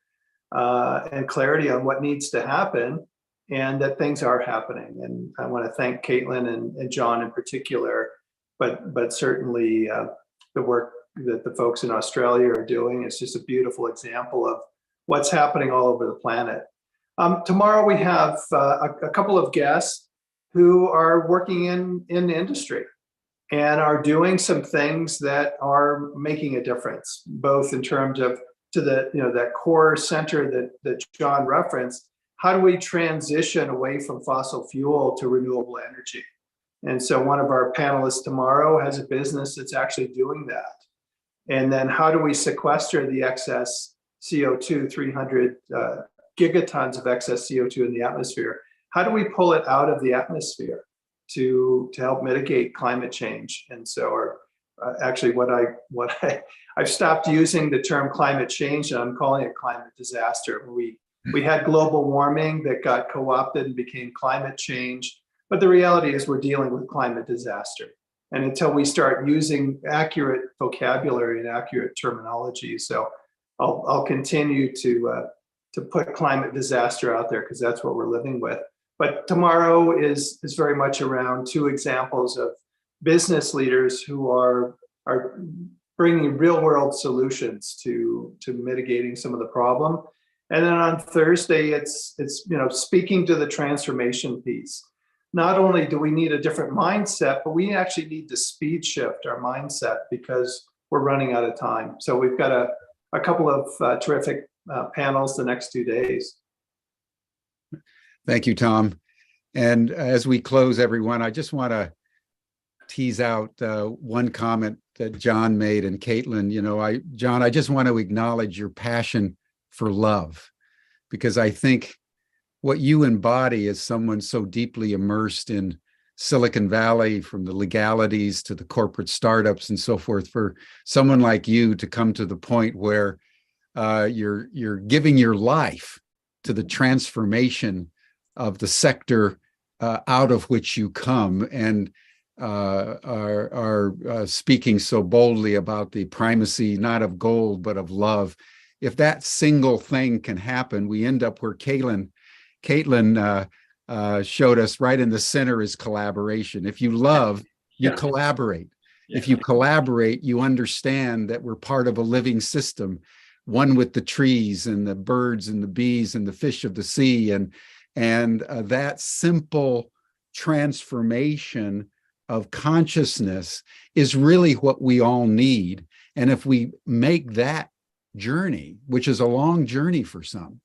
and clarity on what needs to happen, and that things are happening. And I want to thank Caitlin and John in particular, but certainly the work that the folks in Australia are doing is just a beautiful example of what's happening all over the planet. Tomorrow we have a couple of guests who are working in the industry and are doing some things that are making a difference, both in terms of to the that core center that John referenced. How do we transition away from fossil fuel to renewable energy? And so one of our panelists tomorrow has a business that's actually doing that. And then how do we sequester the excess CO2, 300 gigatons of excess CO2 in the atmosphere? How do we pull it out of the atmosphere to help mitigate climate change? And so, actually, I've stopped using the term climate change, and I'm calling it climate disaster. We had global warming that got co-opted and became climate change, but the reality is we're dealing with climate disaster. And until we start using accurate vocabulary and accurate terminology, so I'll continue to put climate disaster out there because that's what we're living with. But tomorrow is very much around two examples of business leaders who are bringing real world solutions to mitigating some of the problem. And then on Thursday, it's speaking to the transformation piece. Not only do we need a different mindset, but we actually need to speed shift our mindset because we're running out of time. So we've got a couple of terrific panels the next 2 days. Thank you, Tom. And as we close, everyone, I just want to tease out one comment that John made and Caitlin. John, I just want to acknowledge your passion for love, because I think what you embody as someone so deeply immersed in Silicon Valley, from the legalities to the corporate startups and so forth, for someone like you to come to the point where you're giving your life to the transformation of the sector out of which you come, and are speaking so boldly about the primacy, not of gold, but of love. If that single thing can happen, we end up where Caitlin showed us right in the center is collaboration. If you love, you collaborate. Yeah. If you collaborate, you understand that we're part of a living system, one with the trees and the birds and the bees and the fish of the sea. And that simple transformation of consciousness is really what we all need. And if we make that journey, which is a long journey for some,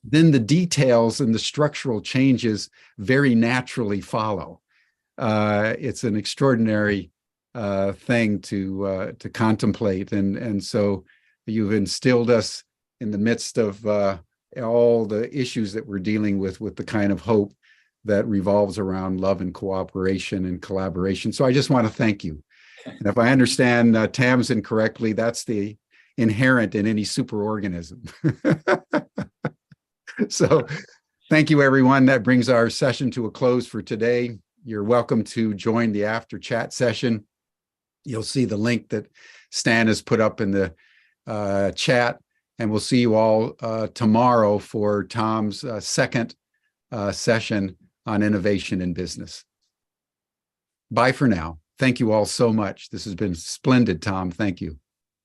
then the details and the structural changes very naturally follow. It's an extraordinary thing to contemplate. And so you've instilled us in the midst of all the issues that we're dealing with the kind of hope that revolves around love and cooperation and collaboration. So I just want to thank you. And if I understand Tamsin correctly, that's the inherent in any superorganism. So thank you, everyone. That brings our session to a close for today. You're welcome to join the after chat session. You'll see the link that Stan has put up in the chat, and we'll see you all tomorrow for Tom's second session on innovation in business. Bye for now. Thank you all so much. This has been splendid, Tom. Thank you.